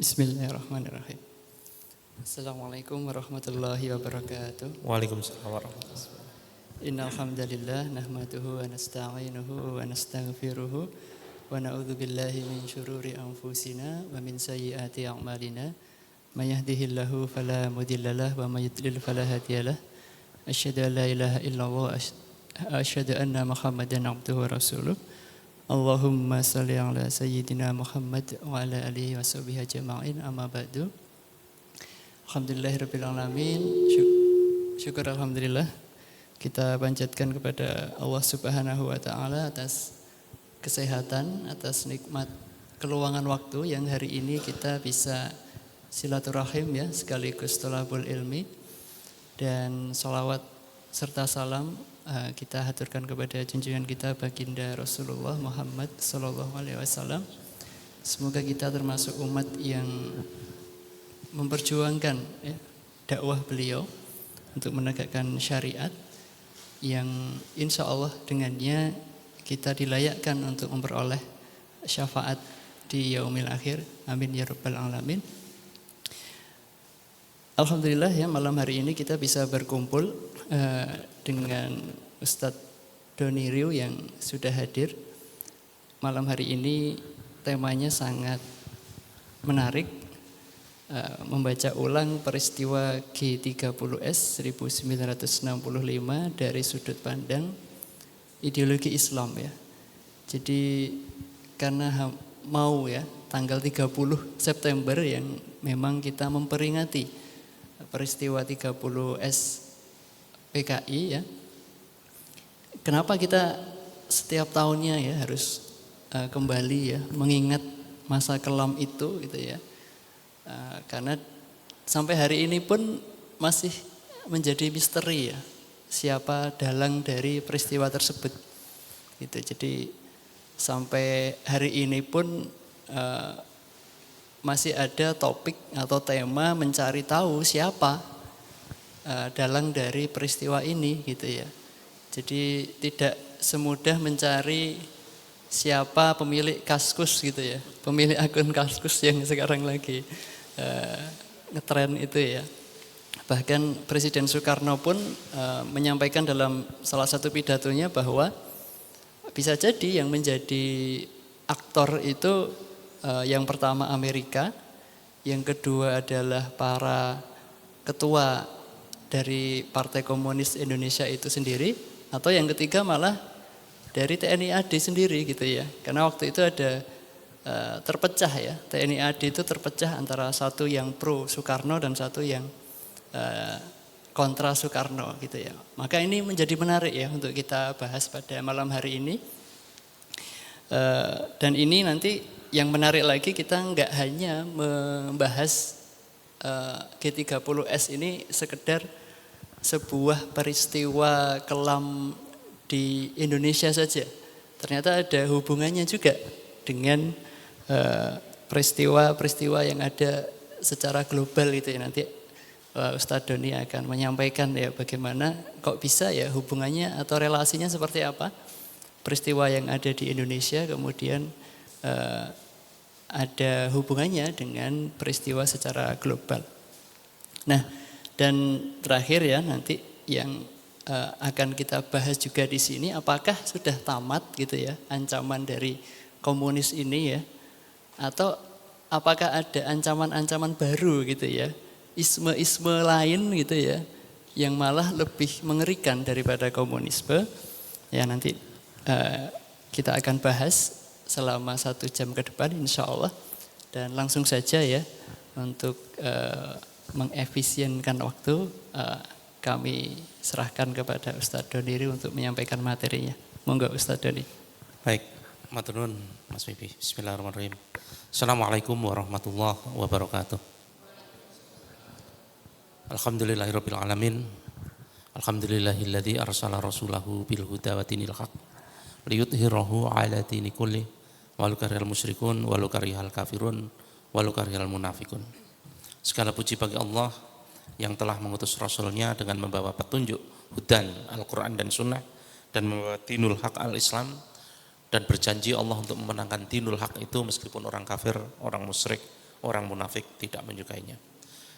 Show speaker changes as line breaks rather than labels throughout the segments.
Bismillahirrahmanirrahim. Assalamualaikum warahmatullahi wabarakatuh.
Waalaikumsalam warahmatullahi wabarakatuh.
Innal hamdalillah nahmaduhu wa nasta'inuhu wa nastaghfiruhu wa na'udzu billahi min syururi anfusina wa min sayyiati a'malina. May yahdihillahu fala mudhillalah wa may yudlil fala hadiyalah. Asyhadu an la ilaha illallah asyhadu anna Muhammadan abduhu wa rasuluh. Allahumma salli ala sayyidina Muhammad wa ala alihi wa sahbihi ajma'in, amma ba'du. Alhamdulillahirabbil alamin. Syukur alhamdulillah kita panjatkan kepada Allah Subhanahu wa taala atas kesehatan, atas nikmat keluangan waktu yang hari ini kita bisa silaturahim ya, sekaligus thalabul ilmi, dan salawat serta salam kita haturkan kepada junjungan kita baginda Rasulullah Muhammad sallallahu alaihi wasallam. Semoga kita termasuk umat yang memperjuangkan ya, dakwah beliau untuk menegakkan syariat yang insya Allah dengannya kita dilayakkan untuk memperoleh syafaat di yaumil akhir. Amin ya rabbal alamin. Alhamdulillah ya, malam hari ini kita bisa berkumpul dengan Ustadz Doni Riu yang sudah hadir. Malam hari ini temanya sangat menarik, membaca ulang peristiwa G30S 1965 dari sudut pandang ideologi Islam ya. Jadi karena mau ya tanggal 30 September yang memang kita memperingati peristiwa 30S PKI ya. Kenapa kita setiap tahunnya ya harus kembali ya mengingat masa kelam itu gitu ya. Karena sampai hari ini pun masih menjadi misteri ya siapa dalang dari peristiwa tersebut. Gitu. Jadi sampai hari ini pun masih ada topik atau tema mencari tahu siapa dalang dari peristiwa ini gitu ya. Jadi tidak semudah mencari siapa pemilik Kaskus gitu ya, pemilik akun Kaskus yang sekarang lagi ngetren itu ya. Bahkan Presiden Soekarno pun menyampaikan dalam salah satu pidatonya bahwa bisa jadi yang menjadi aktor itu yang pertama Amerika, yang kedua adalah para ketua dari Partai Komunis Indonesia itu sendiri, atau yang ketiga malah dari TNI AD sendiri gitu ya. Karena waktu itu ada terpecah ya, TNI AD itu terpecah antara satu yang pro Soekarno dan satu yang kontra Soekarno gitu ya. Maka ini menjadi menarik ya untuk kita bahas pada malam hari ini. Dan ini nanti yang menarik lagi, kita nggak hanya membahas G30S ini sekedar sebuah peristiwa kelam di Indonesia saja. Ternyata ada hubungannya juga dengan peristiwa-peristiwa yang ada secara global itu ya. Nanti Ustadz Doni akan menyampaikan ya bagaimana kok bisa ya hubungannya atau relasinya seperti apa peristiwa yang ada di Indonesia kemudian ada hubungannya dengan peristiwa secara global. Nah, dan terakhir ya nanti yang akan kita bahas juga di sini, apakah sudah tamat gitu ya ancaman dari komunis ini ya, atau apakah ada ancaman-ancaman baru gitu ya, isme-isme lain gitu ya, yang malah lebih mengerikan daripada komunisme. Ya nanti kita akan bahas selama 1 jam ke depan insya Allah. Dan langsung saja ya untuk mengefisienkan waktu kami serahkan kepada Ustadz Doni Riu untuk menyampaikan materinya. Monggo Ustadz Doni.
Baik, matur nuwun Mas Bibi. Bismillahirrahmanirrahim. Assalamualaikum warahmatullahi wabarakatuh. Alhamdulillahirabbil alamin. Alhamdulillahilladzi arsala rasulahu bil huda wa dinil haq liyudhhirahu 'ala dini kulli walau karihal musyrikun walau karihal kafirun walau karihal munafikun. Segala puji bagi Allah yang telah mengutus Rasulnya dengan membawa petunjuk hudan Al-Quran dan Sunnah dan membawa dinul haq al-Islam, dan berjanji Allah untuk memenangkan dinul haq itu meskipun orang kafir, orang musyrik, orang munafik tidak menyukainya.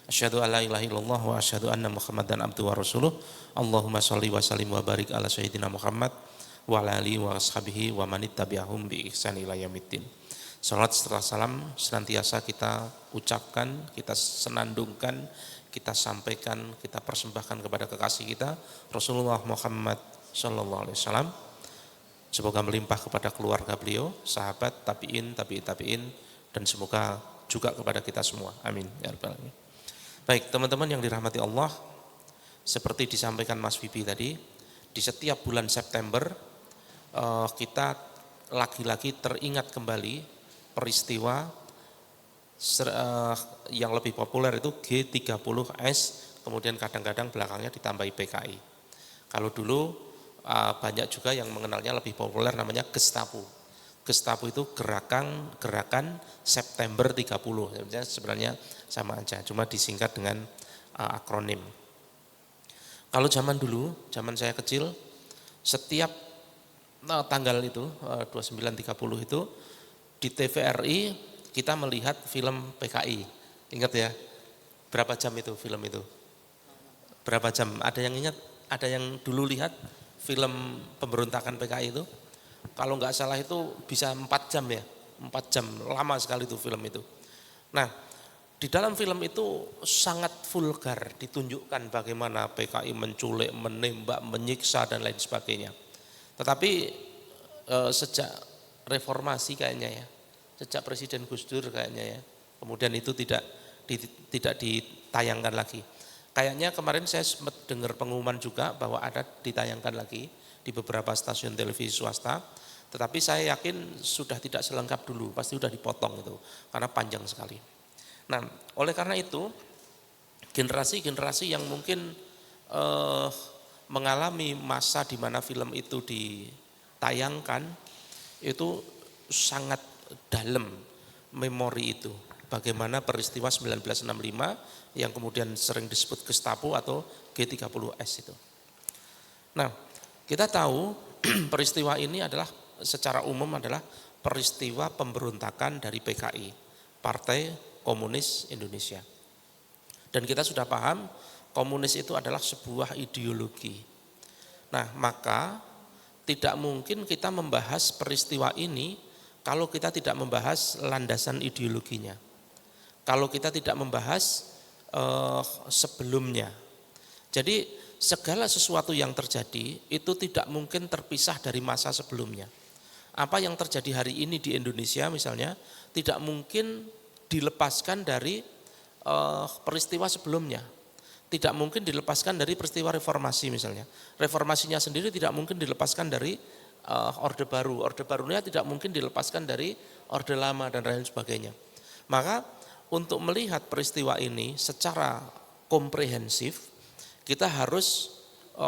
Asyhadu alla ilaha illallah wa asyhadu anna Muhammadan abduhu wa rasuluh. Allahumma shalli wa sallim wa barik ala sayyidina Muhammad wa ala alihi wa ashabihi wa man tabi'ahum bi ihsan ila yaumiddin. Salat serta salam senantiasa kita ucapkan, kita senandungkan, kita sampaikan, kita persembahkan kepada kekasih kita Rasulullah Muhammad sallallahu alaihi wasallam. Semoga melimpah kepada keluarga beliau, sahabat, tabi'in, tabi'in, dan semoga juga kepada kita semua. Amin ya rabbal alamin. Baik, teman-teman yang dirahmati Allah, seperti disampaikan Mas Vivi tadi, di setiap bulan September kita lagi-lagi teringat kembali peristiwa yang lebih populer itu G30S, kemudian kadang-kadang belakangnya ditambahi PKI. Kalau dulu banyak juga yang mengenalnya lebih populer namanya Gestapo. Gestapo itu gerakan September 30, sebenarnya sama aja, cuma disingkat dengan akronim. Kalau zaman dulu, zaman saya kecil, setiap tanggal itu 29-30 itu di TVRI kita melihat film PKI. Ingat ya, berapa jam itu film itu? Berapa jam? Ada yang ingat? Ada yang dulu lihat film pemberontakan PKI itu? Kalau nggak salah itu bisa 4 jam ya, 4 jam, lama sekali itu film itu. Nah, di dalam film itu sangat vulgar, ditunjukkan bagaimana PKI menculik, menembak, menyiksa dan lain sebagainya. Tetapi sejak reformasi kayaknya ya, sejak Presiden Gus Dur kayaknya ya, kemudian itu tidak ditayangkan lagi. Kayaknya kemarin saya sempat dengar pengumuman juga bahwa ada ditayangkan lagi di beberapa stasiun televisi swasta, tetapi saya yakin sudah tidak selengkap dulu, pasti sudah dipotong itu, karena panjang sekali. Nah, oleh karena itu, generasi-generasi yang mungkin mengalami masa di mana film itu ditayangkan, itu sangat dalam memori itu. Bagaimana peristiwa 1965 yang kemudian sering disebut Gestapo atau G30S itu. Nah, kita tahu peristiwa ini adalah secara umum adalah peristiwa pemberontakan dari PKI, Partai Komunis Indonesia. Dan kita sudah paham komunis itu adalah sebuah ideologi. Nah, maka tidak mungkin kita membahas peristiwa ini kalau kita tidak membahas landasan ideologinya. Kalau kita tidak membahas sebelumnya. Jadi segala sesuatu yang terjadi itu tidak mungkin terpisah dari masa sebelumnya. Apa yang terjadi hari ini di Indonesia misalnya tidak mungkin dilepaskan dari peristiwa sebelumnya. Tidak mungkin dilepaskan dari peristiwa reformasi misalnya. Reformasinya sendiri tidak mungkin dilepaskan dari Orde Baru. Orde Barunya tidak mungkin dilepaskan dari Orde Lama dan lain sebagainya. Maka untuk melihat peristiwa ini secara komprehensif, kita harus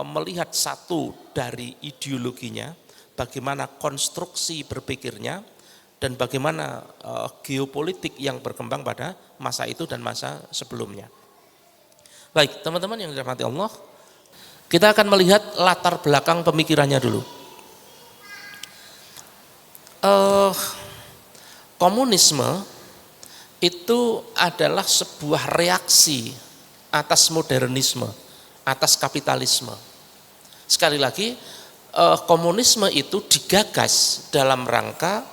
melihat satu dari ideologinya, bagaimana konstruksi berpikirnya, dan bagaimana geopolitik yang berkembang pada masa itu dan masa sebelumnya. Baik, teman-teman yang dirahmati Allah, kita akan melihat latar belakang pemikirannya dulu. Komunisme itu adalah sebuah reaksi atas modernisme, atas kapitalisme. Sekali lagi, komunisme itu digagas dalam rangka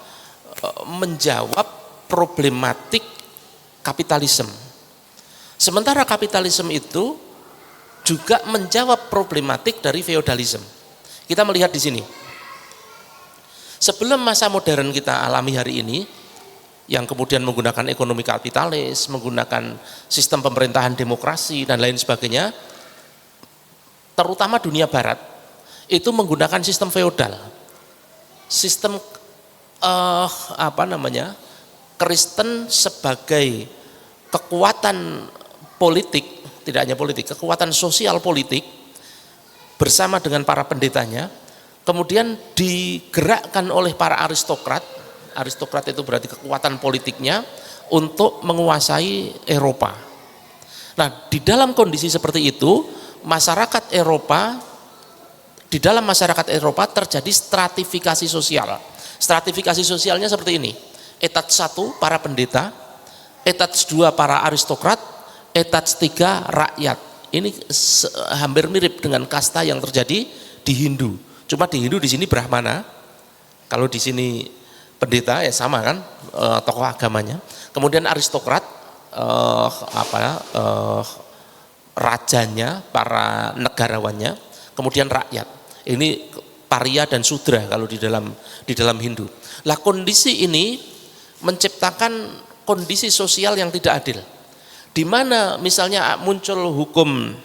menjawab problematik kapitalisme. Sementara kapitalisme itu juga menjawab problematik dari feodalisme. Kita melihat di sini. Sebelum masa modern kita alami hari ini, yang kemudian menggunakan ekonomi kapitalis, menggunakan sistem pemerintahan demokrasi dan lain sebagainya, terutama dunia barat, itu menggunakan sistem feodal. Sistem Kristen sebagai kekuatan politik, tidak hanya politik, kekuatan sosial politik bersama dengan para pendetanya, kemudian digerakkan oleh para aristokrat. Aristokrat itu berarti kekuatan politiknya untuk menguasai Eropa. Nah, di dalam kondisi seperti itu, di dalam masyarakat Eropa terjadi stratifikasi sosial. Stratifikasi sosialnya seperti ini. Etat 1 para pendeta, etats 2 para aristokrat, etats 3 rakyat. Ini hampir mirip dengan kasta yang terjadi di Hindu. Cuma di Hindu di sini Brahmana, kalau di sini pendeta ya sama kan, tokoh agamanya. Kemudian aristokrat, rajanya, para negarawannya, kemudian rakyat. Ini paria dan sudra kalau di dalam Hindu. Lah kondisi ini menciptakan kondisi sosial yang tidak adil, di mana misalnya muncul hukum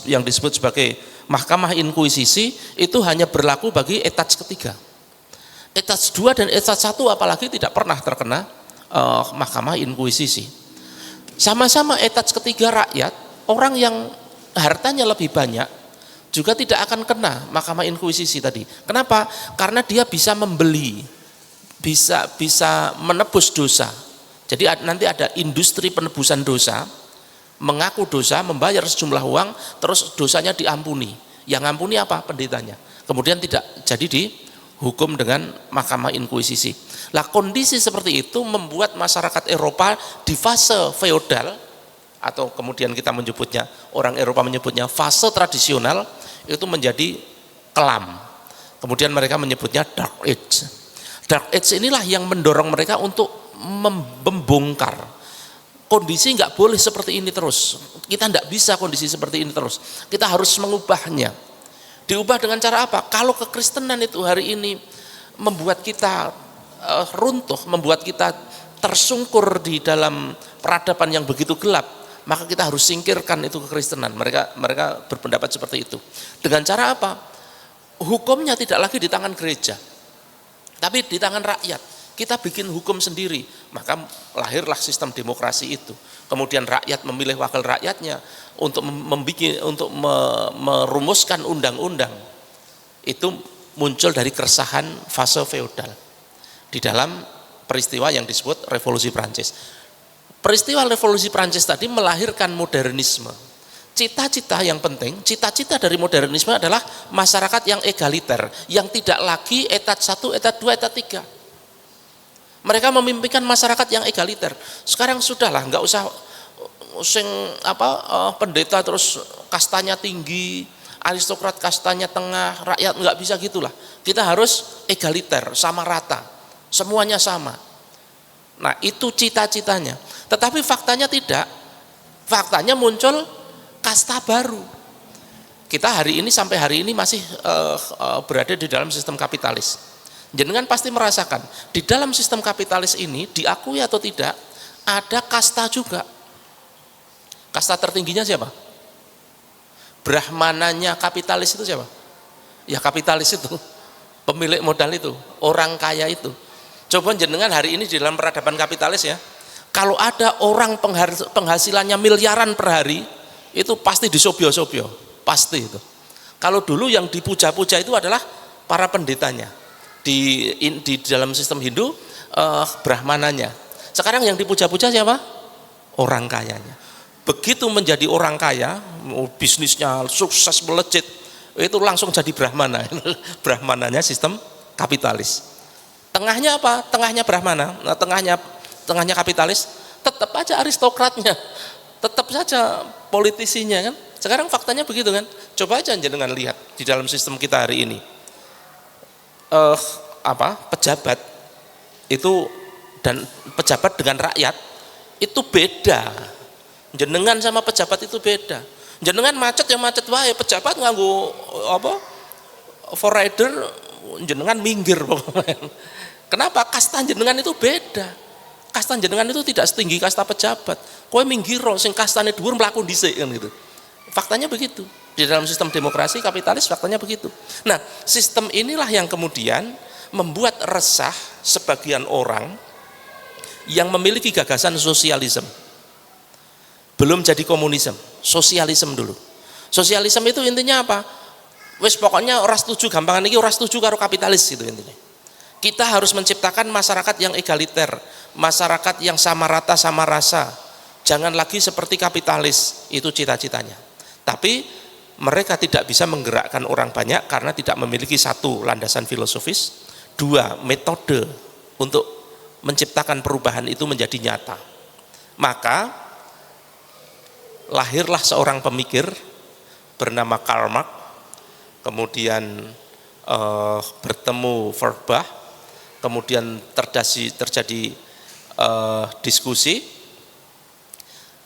yang disebut sebagai mahkamah inkuisisi, itu hanya berlaku bagi etats ketiga. Etats 2 dan etats 1 apalagi tidak pernah terkena mahkamah inkuisisi. Sama-sama etats ketiga rakyat, orang yang hartanya lebih banyak juga tidak akan kena mahkamah inkuisisi tadi. Kenapa? Karena dia bisa membeli, bisa menebus dosa. Jadi nanti ada industri penebusan dosa, mengaku dosa, membayar sejumlah uang, terus dosanya diampuni. Yang ampuni apa? Pendetanya. Kemudian tidak jadi dihukum dengan mahkamah inkuisisi. Lah kondisi seperti itu membuat masyarakat Eropa di fase feodal, atau kemudian kita menyebutnya, orang Eropa menyebutnya fase tradisional, itu menjadi kelam. Kemudian mereka menyebutnya Dark Age. Dark Age inilah yang mendorong mereka untuk membongkar kondisi. Nggak boleh seperti ini terus, kita nggak bisa kondisi seperti ini terus, kita harus mengubahnya. Diubah dengan cara apa? Kalau kekristenan itu hari ini membuat kita runtuh, membuat kita tersungkur di dalam peradaban yang begitu gelap, maka kita harus singkirkan itu kekristenan. Mereka berpendapat seperti itu. Dengan cara apa? Hukumnya tidak lagi di tangan gereja, tapi di tangan rakyat. Kita bikin hukum sendiri, maka lahirlah sistem demokrasi itu. Kemudian rakyat memilih wakil rakyatnya untuk merumuskan undang-undang. Itu muncul dari keresahan fase feodal di dalam peristiwa yang disebut Revolusi Prancis. Peristiwa Revolusi Prancis tadi melahirkan modernisme. Cita-cita yang penting, cita-cita dari modernisme adalah masyarakat yang egaliter, yang tidak lagi etat 1, etat 2, etat 3. Mereka memimpikan masyarakat yang egaliter. Sekarang sudahlah, nggak usah pendeta terus kastanya tinggi, aristokrat kastanya tengah, rakyat nggak bisa gitulah. Kita harus egaliter, sama rata, semuanya sama. Nah itu cita-citanya. Tetapi faktanya tidak. Faktanya muncul kasta baru. Kita hari ini sampai hari ini masih berada di dalam sistem kapitalis. Jenengan pasti merasakan di dalam sistem kapitalis ini, diakui atau tidak, ada kasta juga. Kasta tertingginya siapa? Brahmananya kapitalis itu siapa? Ya kapitalis itu, pemilik modal itu, orang kaya itu. Coba jenengan hari ini di dalam peradaban kapitalis ya, kalau ada orang penghasilannya miliaran per hari, itu pasti disobyo-sobyo, pasti itu. Kalau dulu yang dipuja-puja itu adalah para pendetanya. Di dalam sistem Hindu Brahmananya. Sekarang yang dipuja-puja siapa? Orang kayanya. Begitu menjadi orang kaya, bisnisnya sukses melejit, itu langsung jadi Brahmana. Brahmananya sistem kapitalis. Tengahnya apa? Tengahnya Brahmana. Nah, tengahnya kapitalis, tetap aja aristokratnya, tetap saja politisinya kan. Sekarang faktanya begitu kan. Coba aja jenengan lihat di dalam sistem kita hari ini. Pejabat itu dan pejabat dengan rakyat itu beda. Jenengan sama pejabat itu beda. Jenengan macet ya macet wae, pejabat nganggo forrider, jenengan minggir pokoknya. Kenapa? Kasta jenengan itu beda. Kasta jenengan itu tidak setinggi kasta pejabat. Kowe minggir sing kastane dhuwur mlaku dhisik kan gitu. Faktanya begitu. Di dalam sistem demokrasi kapitalis faktanya begitu. Nah, sistem inilah yang kemudian membuat resah sebagian orang yang memiliki gagasan sosialisme. Belum jadi komunisme, sosialisme dulu. Sosialisme itu intinya apa? Wes pokoknya ora setuju, gampangan iki ora setuju karo kapitalis gitu intinya. Kita harus menciptakan masyarakat yang egaliter, masyarakat yang sama rata sama rasa. Jangan lagi seperti kapitalis, itu cita-citanya. Tapi mereka tidak bisa menggerakkan orang banyak karena tidak memiliki satu landasan filosofis, dua metode untuk menciptakan perubahan itu menjadi nyata. Maka lahirlah seorang pemikir bernama Karl Marx, kemudian bertemu Feuerbach, kemudian terjadi diskusi,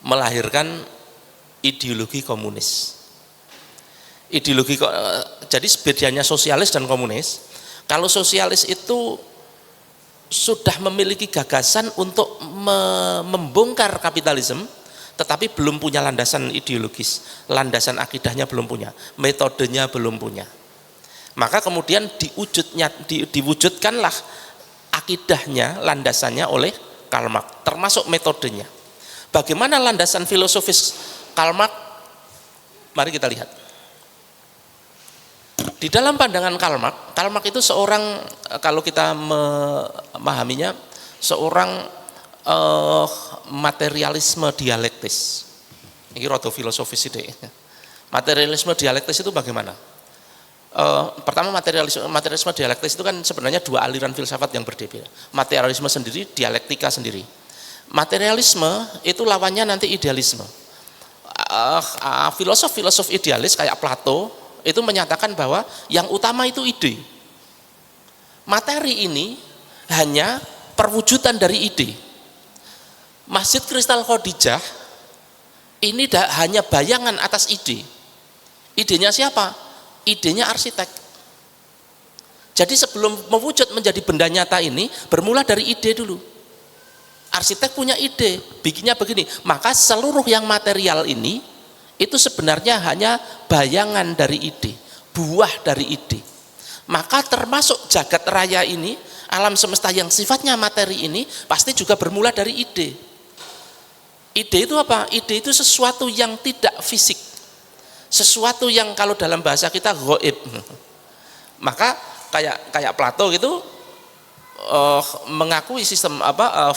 melahirkan ideologi komunis. Jadi bedanya sosialis dan komunis. Kalau sosialis itu sudah memiliki gagasan untuk membongkar kapitalisme, tetapi belum punya landasan ideologis, landasan akidahnya belum punya, metodenya belum punya. Maka kemudian diwujudkanlah akidahnya, landasannya oleh Karl Marx, termasuk metodenya. Bagaimana landasan filosofis Karl Marx? Mari kita lihat. Di dalam pandangan Karl Marx itu seorang, kalau kita memahaminya, seorang materialisme dialektis. Ini rada filosofis ide. Materialisme dialektis itu bagaimana? Pertama, materialisme dialektis itu kan sebenarnya dua aliran filsafat yang berbeda. Materialisme sendiri, dialektika sendiri. Materialisme itu lawannya nanti idealisme. Filosof idealis kayak Plato itu menyatakan bahwa yang utama itu ide. Materi ini hanya perwujudan dari ide. Masjid Kristal Khadijah ini hanya bayangan atas ide. Idenya siapa? Idenya arsitek. Jadi sebelum mewujud menjadi benda nyata ini bermula dari ide dulu. Arsitek punya ide, bikinnya begini. Maka seluruh yang material ini itu sebenarnya hanya bayangan dari ide, buah dari ide. Maka termasuk jagat raya ini, alam semesta yang sifatnya materi ini pasti juga bermula dari ide. Ide itu apa? Ide itu sesuatu yang tidak fisik, sesuatu yang kalau dalam bahasa kita ghaib. Maka kayak Plato gitu mengakui sistem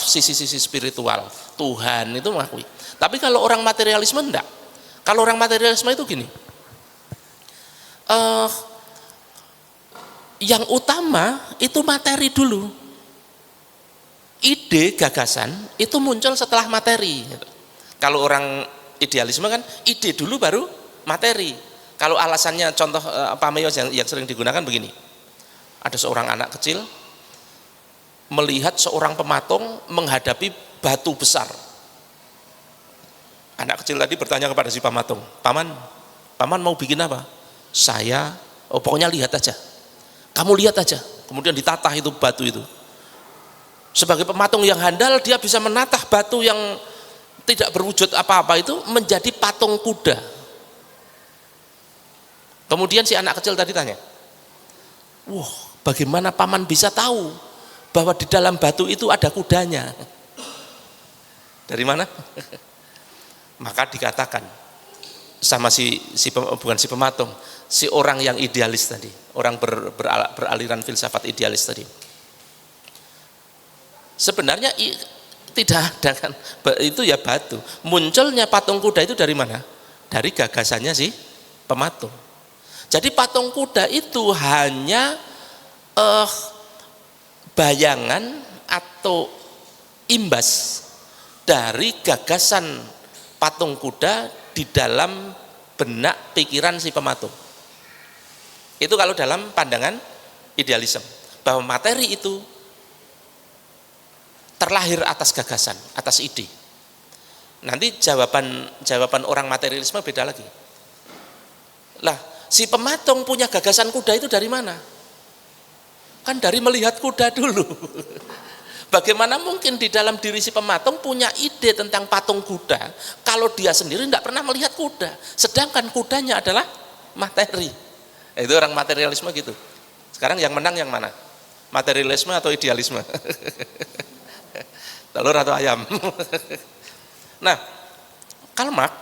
sisi-sisi spiritual Tuhan itu mengakui. Tapi kalau orang materialisme enggak. Kalau orang materialisme itu gini, yang utama itu materi dulu, ide gagasan itu muncul setelah materi. Kalau orang idealisme kan ide dulu baru materi. Kalau alasannya contoh pameo yang sering digunakan begini, ada seorang anak kecil melihat seorang pematung menghadapi batu besar. Anak kecil tadi bertanya kepada si pematung, paman mau bikin apa? Saya, pokoknya lihat aja. Kamu lihat aja. Kemudian ditatah itu batu itu. Sebagai pematung yang handal, dia bisa menatah batu yang tidak berwujud apa-apa itu menjadi patung kuda. Kemudian si anak kecil tadi tanya, wah, bagaimana paman bisa tahu bahwa di dalam batu itu ada kudanya? Dari mana? Maka dikatakan sama bukan si pematung, si orang yang idealis tadi, orang beraliran filsafat idealis tadi. Sebenarnya tidak ada kan, itu ya batu. Munculnya patung kuda itu dari mana? Dari gagasannya si pematung. Jadi patung kuda itu hanya bayangan atau imbas dari gagasan patung kuda di dalam benak pikiran si pematung. Itu kalau dalam pandangan idealisme, bahwa materi itu terlahir atas gagasan, atas ide. Nanti jawaban orang materialisme beda lagi. Lah, si pematung punya gagasan kuda itu dari mana? Kan dari melihat kuda dulu. Bagaimana mungkin di dalam diri si pematung punya ide tentang patung kuda kalau dia sendiri tidak pernah melihat kuda, sedangkan kudanya adalah materi. Itu orang materialisme gitu. Sekarang yang menang yang mana? Materialisme atau idealisme? Telur atau ayam? Nah, Karl Marx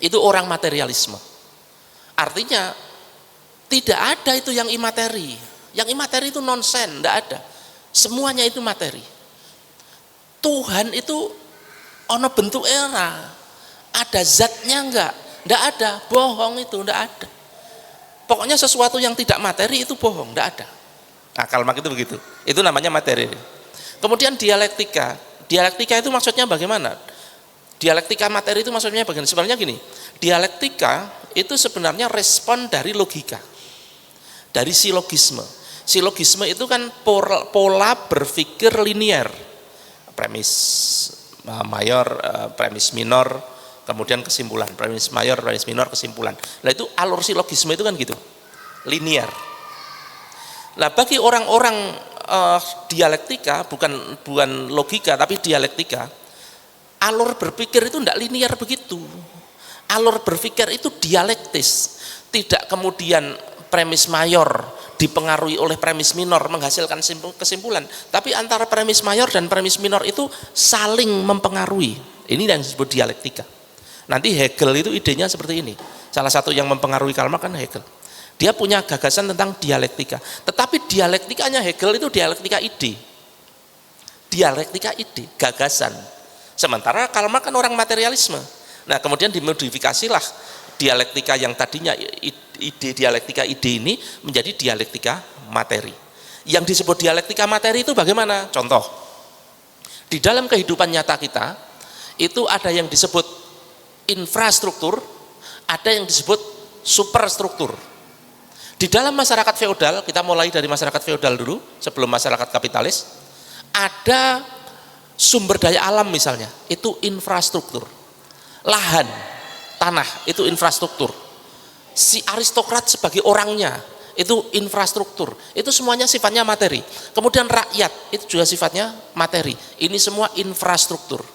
itu orang materialisme. Artinya tidak ada itu yang imateri. Yang imateri itu nonsen, tidak ada. Semuanya itu materi. Tuhan itu ono bentuk era, ada zatnya enggak ada, bohong itu enggak ada. Pokoknya sesuatu yang tidak materi itu bohong, enggak ada. Nah, Karl Marx itu begitu. Itu namanya materi. Kemudian dialektika. Dialektika itu maksudnya bagaimana? Dialektika materi itu maksudnya bagaimana? Sebenarnya gini, dialektika itu sebenarnya respon dari logika, dari silogisme. Silogisme itu kan pola berpikir linier, premis mayor, premis minor, kemudian kesimpulan, premis mayor, premis minor, kesimpulan. Nah itu alur silogisme itu kan gitu, linier. Nah bagi orang-orang dialektika, bukan logika tapi dialektika, alur berpikir itu tidak linier begitu. Alur berpikir itu dialektis, tidak kemudian premis mayor dipengaruhi oleh premis minor menghasilkan kesimpulan, tapi antara premis mayor dan premis minor itu saling mempengaruhi. Ini yang disebut dialektika. Nanti Hegel itu idenya seperti ini. Salah satu yang mempengaruhi Karl Marx kan Hegel. Dia punya gagasan tentang dialektika. Tetapi dialektikanya Hegel itu dialektika ide. Dialektika ide, gagasan. Sementara Karl Marx kan orang materialisme. Nah kemudian dimodifikasilah dialektika yang tadinya ide dialektika ide ini menjadi dialektika materi. Yang disebut dialektika materi itu bagaimana? Contoh, di dalam kehidupan nyata kita itu ada yang disebut infrastruktur, ada yang disebut superstruktur. Di dalam masyarakat feodal, kita mulai dari masyarakat feodal dulu sebelum masyarakat kapitalis, ada sumber daya alam misalnya, itu infrastruktur. Lahan, tanah, itu infrastruktur. Si aristokrat sebagai orangnya, itu infrastruktur. Itu semuanya sifatnya materi. Kemudian rakyat, itu juga sifatnya materi. Ini semua infrastruktur.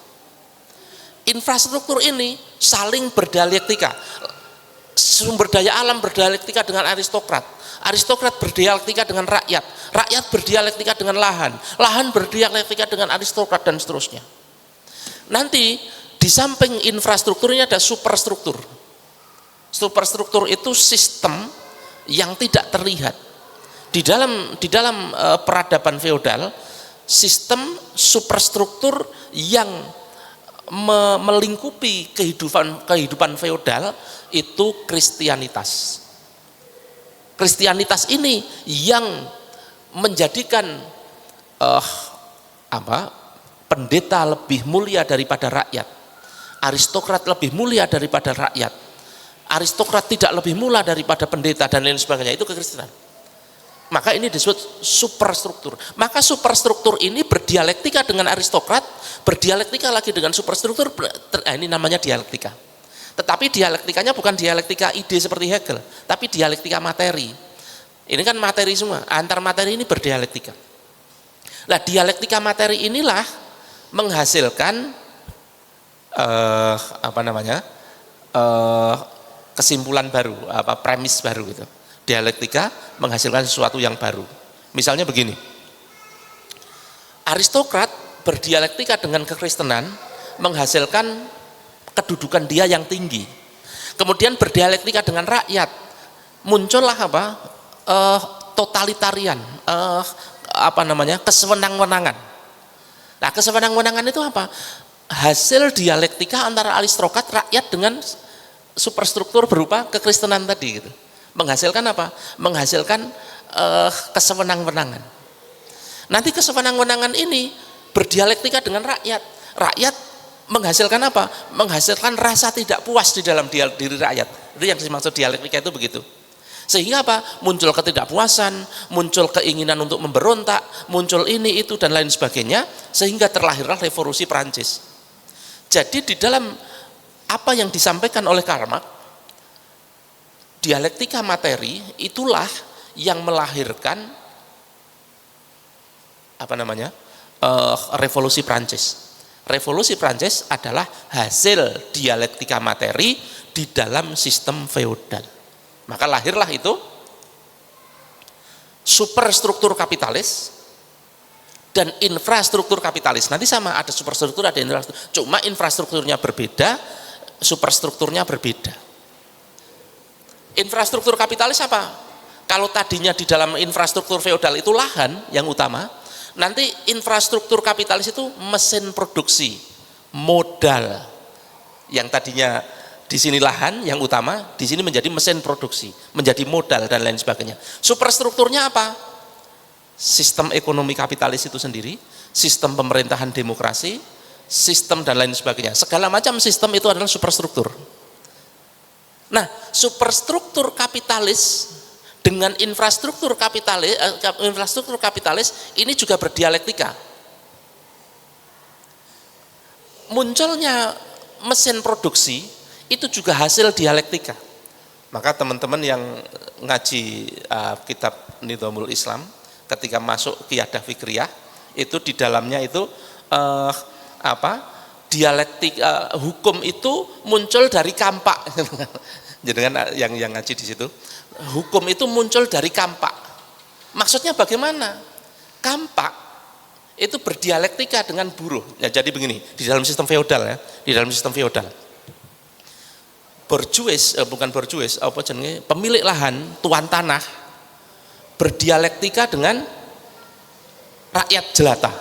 Infrastruktur ini saling berdialektika. Sumber daya alam berdialektika dengan aristokrat. Aristokrat berdialektika dengan rakyat. Rakyat berdialektika dengan lahan. Lahan berdialektika dengan aristokrat dan seterusnya. Nanti di samping infrastruktur ini ada superstruktur. Superstruktur itu sistem yang tidak terlihat. Di dalam peradaban feodal, sistem superstruktur yang melingkupi kehidupan feodal itu Kristianitas. Kristianitas ini yang menjadikan pendeta lebih mulia daripada rakyat. Aristokrat lebih mulia daripada rakyat. Aristokrat tidak lebih mulia daripada pendeta dan lain sebagainya. Itu kekristenan. Maka ini disebut superstruktur. Maka superstruktur ini berdialektika dengan aristokrat, berdialektika lagi dengan superstruktur, ini namanya dialektika. Tetapi dialektikanya bukan dialektika ide seperti Hegel, tapi dialektika materi. Ini kan materi semua, antar materi ini berdialektika. Nah, dialektika materi inilah menghasilkan kesimpulan baru, premis baru gitu. Dialektika menghasilkan sesuatu yang baru. Misalnya begini, aristokrat berdialektika dengan kekristenan menghasilkan kedudukan dia yang tinggi. Kemudian berdialektika dengan rakyat, muncullah totalitarian, kesewenang-wenangan. Nah, kesewenang-wenangan itu apa? Hasil dialektika antara aristokrat, rakyat dengan superstruktur berupa kekristenan tadi gitu. Menghasilkan apa? Menghasilkan kesewenang-wenangan. Nanti kesewenang-wenangan ini berdialektika dengan rakyat. Rakyat menghasilkan apa? Menghasilkan rasa tidak puas di dalam diri rakyat. Itu yang dimaksud dialektika itu begitu. Sehingga apa? Muncul ketidakpuasan, muncul keinginan untuk memberontak, muncul ini itu dan lain sebagainya, sehingga terlahirlah revolusi Prancis. Jadi di dalam apa yang disampaikan oleh Karl Marx, dialektika materi itulah yang melahirkan revolusi Prancis. Revolusi Prancis adalah hasil dialektika materi di dalam sistem feodal. Maka lahirlah itu superstruktur kapitalis dan infrastruktur kapitalis. Nanti sama, ada superstruktur, ada infrastruktur. Cuma infrastrukturnya berbeda, superstrukturnya berbeda. Infrastruktur kapitalis apa? Kalau tadinya di dalam infrastruktur feodal itu lahan yang utama, nanti infrastruktur kapitalis itu mesin produksi, modal. Yang tadinya di sini lahan yang utama, di sini menjadi mesin produksi, menjadi modal dan lain sebagainya. Superstrukturnya apa? Sistem ekonomi kapitalis itu sendiri, sistem pemerintahan demokrasi, sistem dan lain sebagainya. Segala macam sistem itu adalah superstruktur. Nah, superstruktur kapitalis dengan infrastruktur kapitalis ini juga berdialektika. Munculnya mesin produksi itu juga hasil dialektika. Maka teman-teman yang ngaji kitab Nidhamul Islam ketika masuk Qiyadah Fikriyah itu di dalamnya itu dialektik hukum itu muncul dari kampak. Jadi kan yang ngaji di situ, hukum itu muncul dari kampak. Maksudnya bagaimana? Kampak itu berdialektika dengan buruh. Ya, jadi begini, di dalam sistem feodal ya, di dalam sistem feodal. Pemilik lahan, tuan tanah berdialektika dengan rakyat jelata.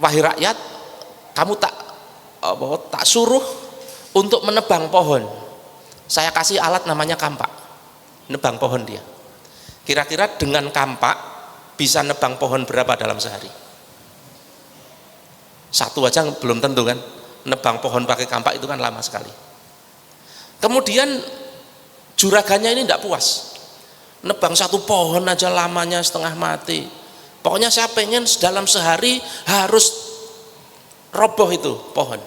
Wahai rakyat, kamu tak suruh untuk menebang pohon. Saya kasih alat namanya kampak. Nebang pohon dia. Kira-kira dengan kampak bisa nebang pohon berapa dalam sehari? Satu aja belum tentu kan. Nebang pohon pakai kampak itu kan lama sekali. Kemudian juragannya ini tidak puas. Nebang satu pohon aja lamanya setengah mati. Pokoknya saya pengen dalam sehari harus roboh itu pohon.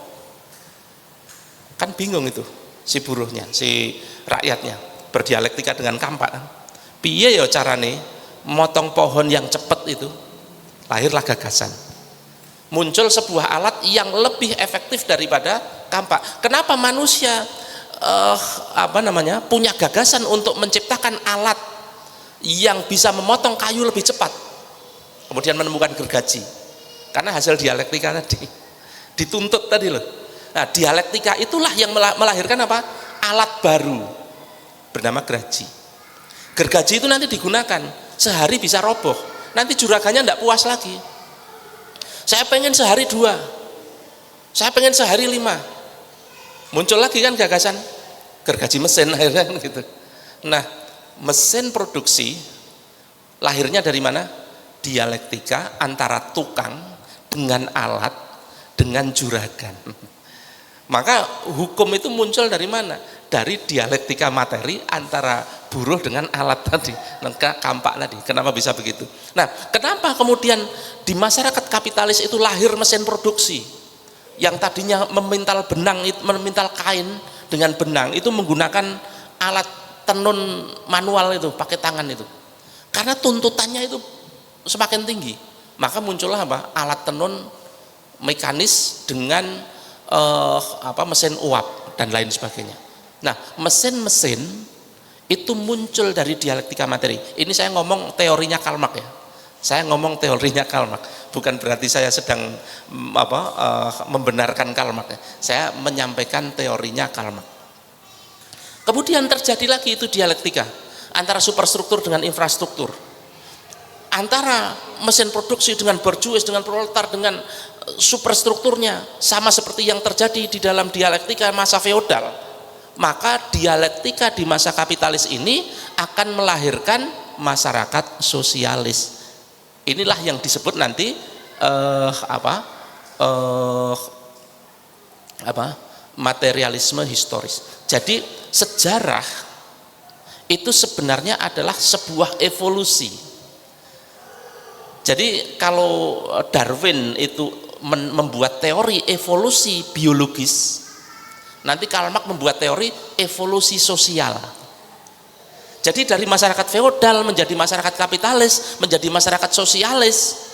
Kan bingung itu si buruhnya, si rakyatnya, berdialektika dengan kampak kan. Piye ya carane motong pohon yang cepat itu? Lahirlah gagasan. Muncul sebuah alat yang lebih efektif daripada kampak. Kenapa manusia punya gagasan untuk menciptakan alat yang bisa memotong kayu lebih cepat? Kemudian menemukan gergaji. Karena hasil dialektika tadi. Dituntut tadi loh. Nah, dialektika itulah yang melahirkan apa? Alat baru bernama gergaji. Gergaji itu nanti digunakan, sehari bisa roboh. Nanti juragannya tidak puas lagi. Saya pengen sehari 2, saya pengen sehari 5. Muncul lagi kan gagasan gergaji mesin akhirnya gitu. Nah, mesin produksi lahirnya dari mana? Dialektika antara tukang dengan alat dengan juragan. Maka hukum itu muncul dari mana? Dari dialektika materi antara buruh dengan alat tadi, kampak tadi. Kenapa bisa begitu? Nah, kenapa kemudian di masyarakat kapitalis itu lahir mesin produksi yang tadinya memintal kain dengan benang itu menggunakan alat tenun manual itu, pakai tangan itu. Karena tuntutannya itu semakin tinggi, maka muncullah apa? Alat tenun mekanis dengan mesin uap dan lain sebagainya. Nah, mesin-mesin itu muncul dari dialektika materi. Ini saya ngomong teorinya Karl Marx ya. Saya ngomong teorinya Karl Marx, bukan berarti saya sedang membenarkan Karl Marx ya. Saya menyampaikan teorinya Karl Marx. Kemudian terjadi lagi itu dialektika antara superstruktur dengan infrastruktur, antara mesin produksi dengan borjuis, dengan proletar, dengan superstrukturnya, sama seperti yang terjadi di dalam dialektika masa feodal. Maka dialektika di masa kapitalis ini akan melahirkan masyarakat sosialis. Inilah yang disebut nanti materialisme historis. Jadi sejarah itu sebenarnya adalah sebuah evolusi. Jadi kalau Darwin itu membuat teori evolusi biologis, nanti Karl Marx membuat teori evolusi sosial. Jadi dari masyarakat feodal menjadi masyarakat kapitalis, menjadi masyarakat sosialis,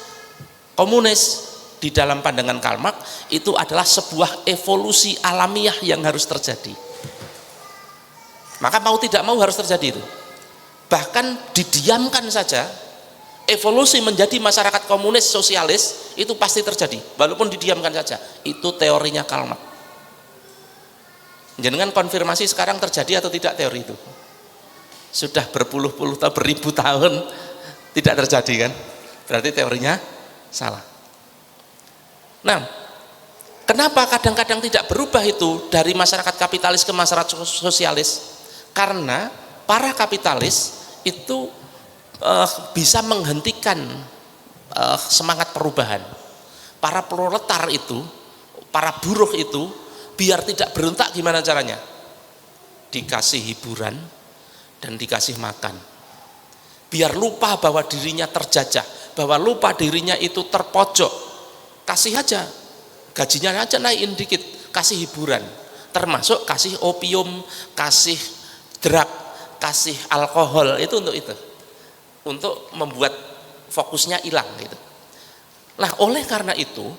komunis, di dalam pandangan Karl Marx itu adalah sebuah evolusi alamiah yang harus terjadi. Maka mau tidak mau harus terjadi itu. Bahkan didiamkan saja, evolusi menjadi masyarakat komunis sosialis itu pasti terjadi, walaupun didiamkan saja. Itu teorinya Karl Marx. Jangan konfirmasi sekarang terjadi atau tidak teori itu. Sudah berpuluh-puluh tahun, beribu tahun tidak terjadi kan? Berarti teorinya salah. Nah, kenapa kadang-kadang tidak berubah itu dari masyarakat kapitalis ke masyarakat sosialis? Karena para kapitalis itu bisa menghentikan semangat perubahan. Para proletar itu, para buruh itu, biar tidak berontak gimana caranya? Dikasih hiburan dan dikasih makan. Biar lupa bahwa dirinya terjajah, bahwa lupa dirinya itu terpojok. Kasih aja, gajinya aja naikin dikit, kasih hiburan. Termasuk kasih opium, kasih drug, kasih alkohol, itu untuk itu. Untuk membuat fokusnya hilang gitu. Nah, oleh karena itu,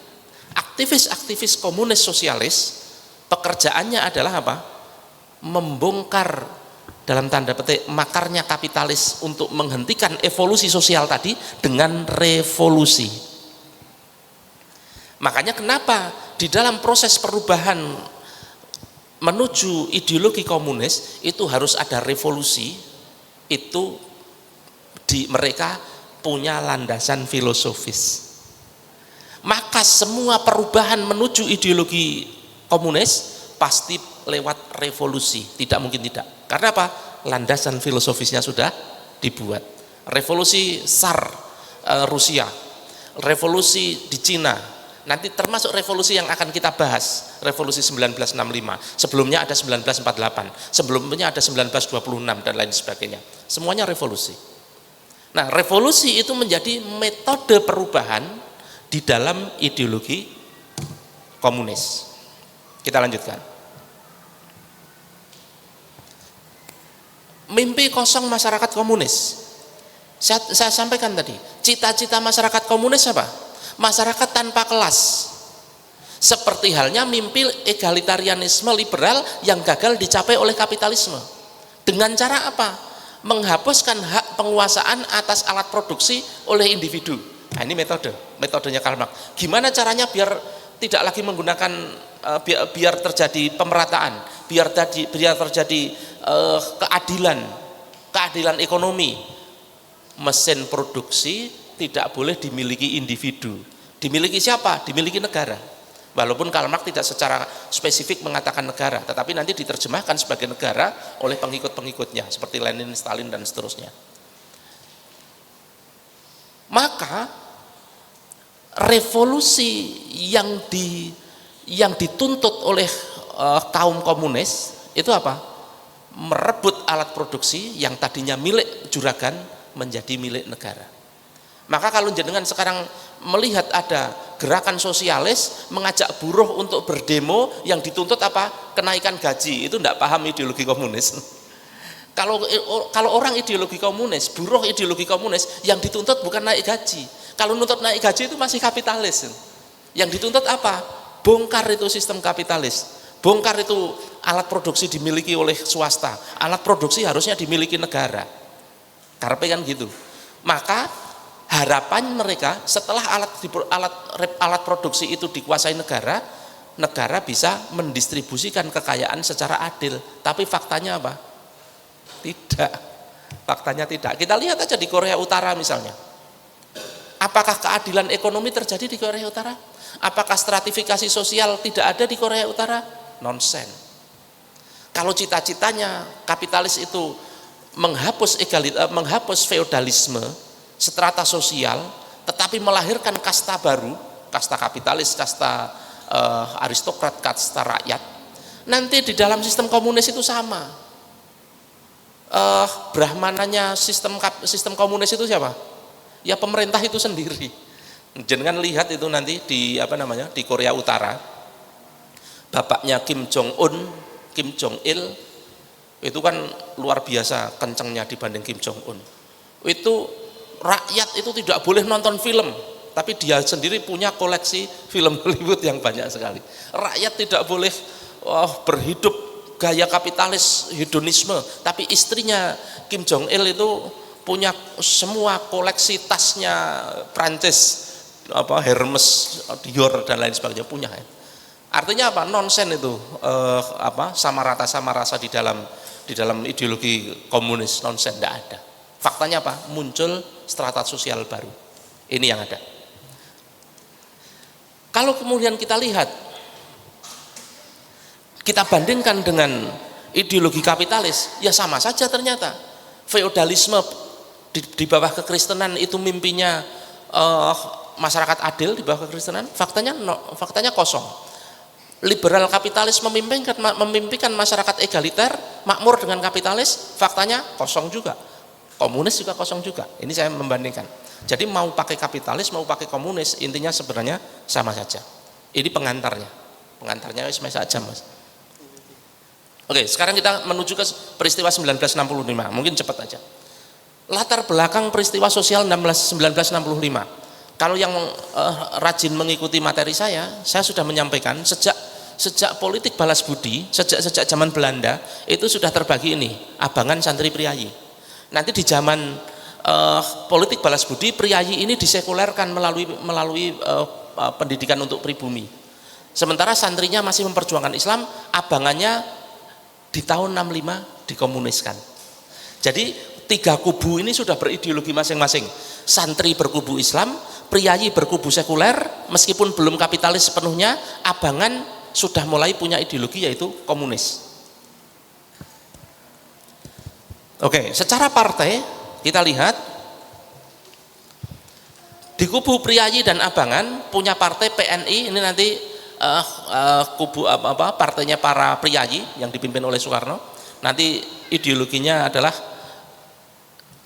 aktivis-aktivis komunis sosialis pekerjaannya adalah apa? Membongkar dalam tanda petik makarnya kapitalis untuk menghentikan evolusi sosial tadi dengan revolusi. Makanya kenapa di dalam proses perubahan menuju ideologi komunis itu harus ada revolusi, itu mereka punya landasan filosofis. Maka semua perubahan menuju ideologi komunis pasti lewat revolusi, tidak mungkin tidak. Karena apa? Landasan filosofisnya sudah dibuat. Revolusi Tsar Rusia, revolusi di Cina, nanti termasuk revolusi yang akan kita bahas, revolusi 1965. Sebelumnya ada 1948, sebelumnya ada 1926 dan lain sebagainya. Semuanya revolusi. Nah, revolusi itu menjadi metode perubahan di dalam ideologi komunis. Kita lanjutkan. Mimpi kosong masyarakat komunis. Saya sampaikan tadi, cita-cita masyarakat komunis apa? Masyarakat tanpa kelas. Seperti halnya mimpi egalitarianisme liberal yang gagal dicapai oleh kapitalisme. Dengan cara apa? Menghapuskan hak penguasaan atas alat produksi oleh individu. Nah, ini metodenya Karl Marx. Gimana caranya biar tidak lagi menggunakan biar terjadi pemerataan, biar terjadi keadilan ekonomi. Mesin produksi tidak boleh dimiliki individu. Dimiliki siapa? Dimiliki negara. Walaupun Karl Marx tidak secara spesifik mengatakan negara, tetapi nanti diterjemahkan sebagai negara oleh pengikut-pengikutnya seperti Lenin, Stalin dan seterusnya. Maka revolusi yang dituntut oleh kaum komunis itu apa? Merebut alat produksi yang tadinya milik juragan menjadi milik negara. Maka kalau jenengan sekarang melihat ada gerakan sosialis mengajak buruh untuk berdemo yang dituntut apa? Kenaikan gaji, itu tidak paham ideologi komunis. Kalau orang ideologi komunis, buruh ideologi komunis, yang dituntut bukan naik gaji. Kalau nuntut naik gaji itu masih kapitalis. Yang dituntut apa? Bongkar itu sistem kapitalis. Bongkar itu alat produksi dimiliki oleh swasta. Alat produksi harusnya dimiliki negara. Karpe kan gitu. Maka harapan mereka setelah alat produksi itu dikuasai negara, negara bisa mendistribusikan kekayaan secara adil. Tapi faktanya apa? Tidak. Faktanya tidak. Kita lihat aja di Korea Utara misalnya. Apakah keadilan ekonomi terjadi di Korea Utara? Apakah stratifikasi sosial tidak ada di Korea Utara? Nonsen. Kalau cita-citanya kapitalis itu menghapus feodalisme, strata sosial, tetapi melahirkan kasta baru, kasta kapitalis, kasta aristokrat, kasta rakyat. Nanti di dalam sistem komunis itu sama. Brahmananya sistem komunis itu siapa? Ya pemerintah itu sendiri. Jangan lihat itu nanti di di Korea Utara, bapaknya Kim Jong Un, Kim Jong Il itu kan luar biasa kencengnya dibanding Kim Jong Un. Itu rakyat itu tidak boleh nonton film, tapi dia sendiri punya koleksi film Hollywood yang banyak sekali. Rakyat tidak boleh berhidup gaya kapitalis hedonisme, tapi istrinya Kim Jong Il itu punya semua koleksi tasnya Prancis, Hermes, Dior dan lain sebagainya punya. Artinya apa? Nonsen itu sama rasa di dalam ideologi komunis, nonsen, tidak ada. Faktanya apa? Muncul strata sosial baru. Ini yang ada. Kalau kemudian kita lihat, kita bandingkan dengan ideologi kapitalis, ya sama saja ternyata. Feodalisme di bawah kekristenan itu mimpinya eh, masyarakat adil di bawah kekristenan? Faktanya faktanya kosong. Liberal kapitalis memimpikan masyarakat egaliter, makmur dengan kapitalis, faktanya kosong juga. Komunis juga kosong juga. Ini saya membandingkan. Jadi mau pakai kapitalis, mau pakai komunis, intinya sebenarnya sama saja. Ini pengantarnya. Pengantarnya sama saja, Mas. Oke, sekarang kita menuju ke peristiwa 1965. Mungkin cepat aja. Latar belakang peristiwa sosial 1965. Kalau yang rajin mengikuti materi saya sudah menyampaikan sejak politik balas budi, sejak zaman Belanda itu sudah terbagi ini, abangan, santri, priayi. Nanti di zaman politik balas budi, priayi ini disekulerkan melalui pendidikan untuk pribumi. Sementara santrinya masih memperjuangkan Islam, abangannya di tahun 65 dikomuniskan. Jadi 3 kubu ini sudah berideologi masing-masing. Santri berkubu Islam, priayi berkubu sekuler, meskipun belum kapitalis sepenuhnya, abangan sudah mulai punya ideologi yaitu komunis. Oke, secara partai kita lihat di kubu priayi dan abangan punya partai PNI, ini nanti kubu partainya para priayi yang dipimpin oleh Soekarno. Nanti ideologinya adalah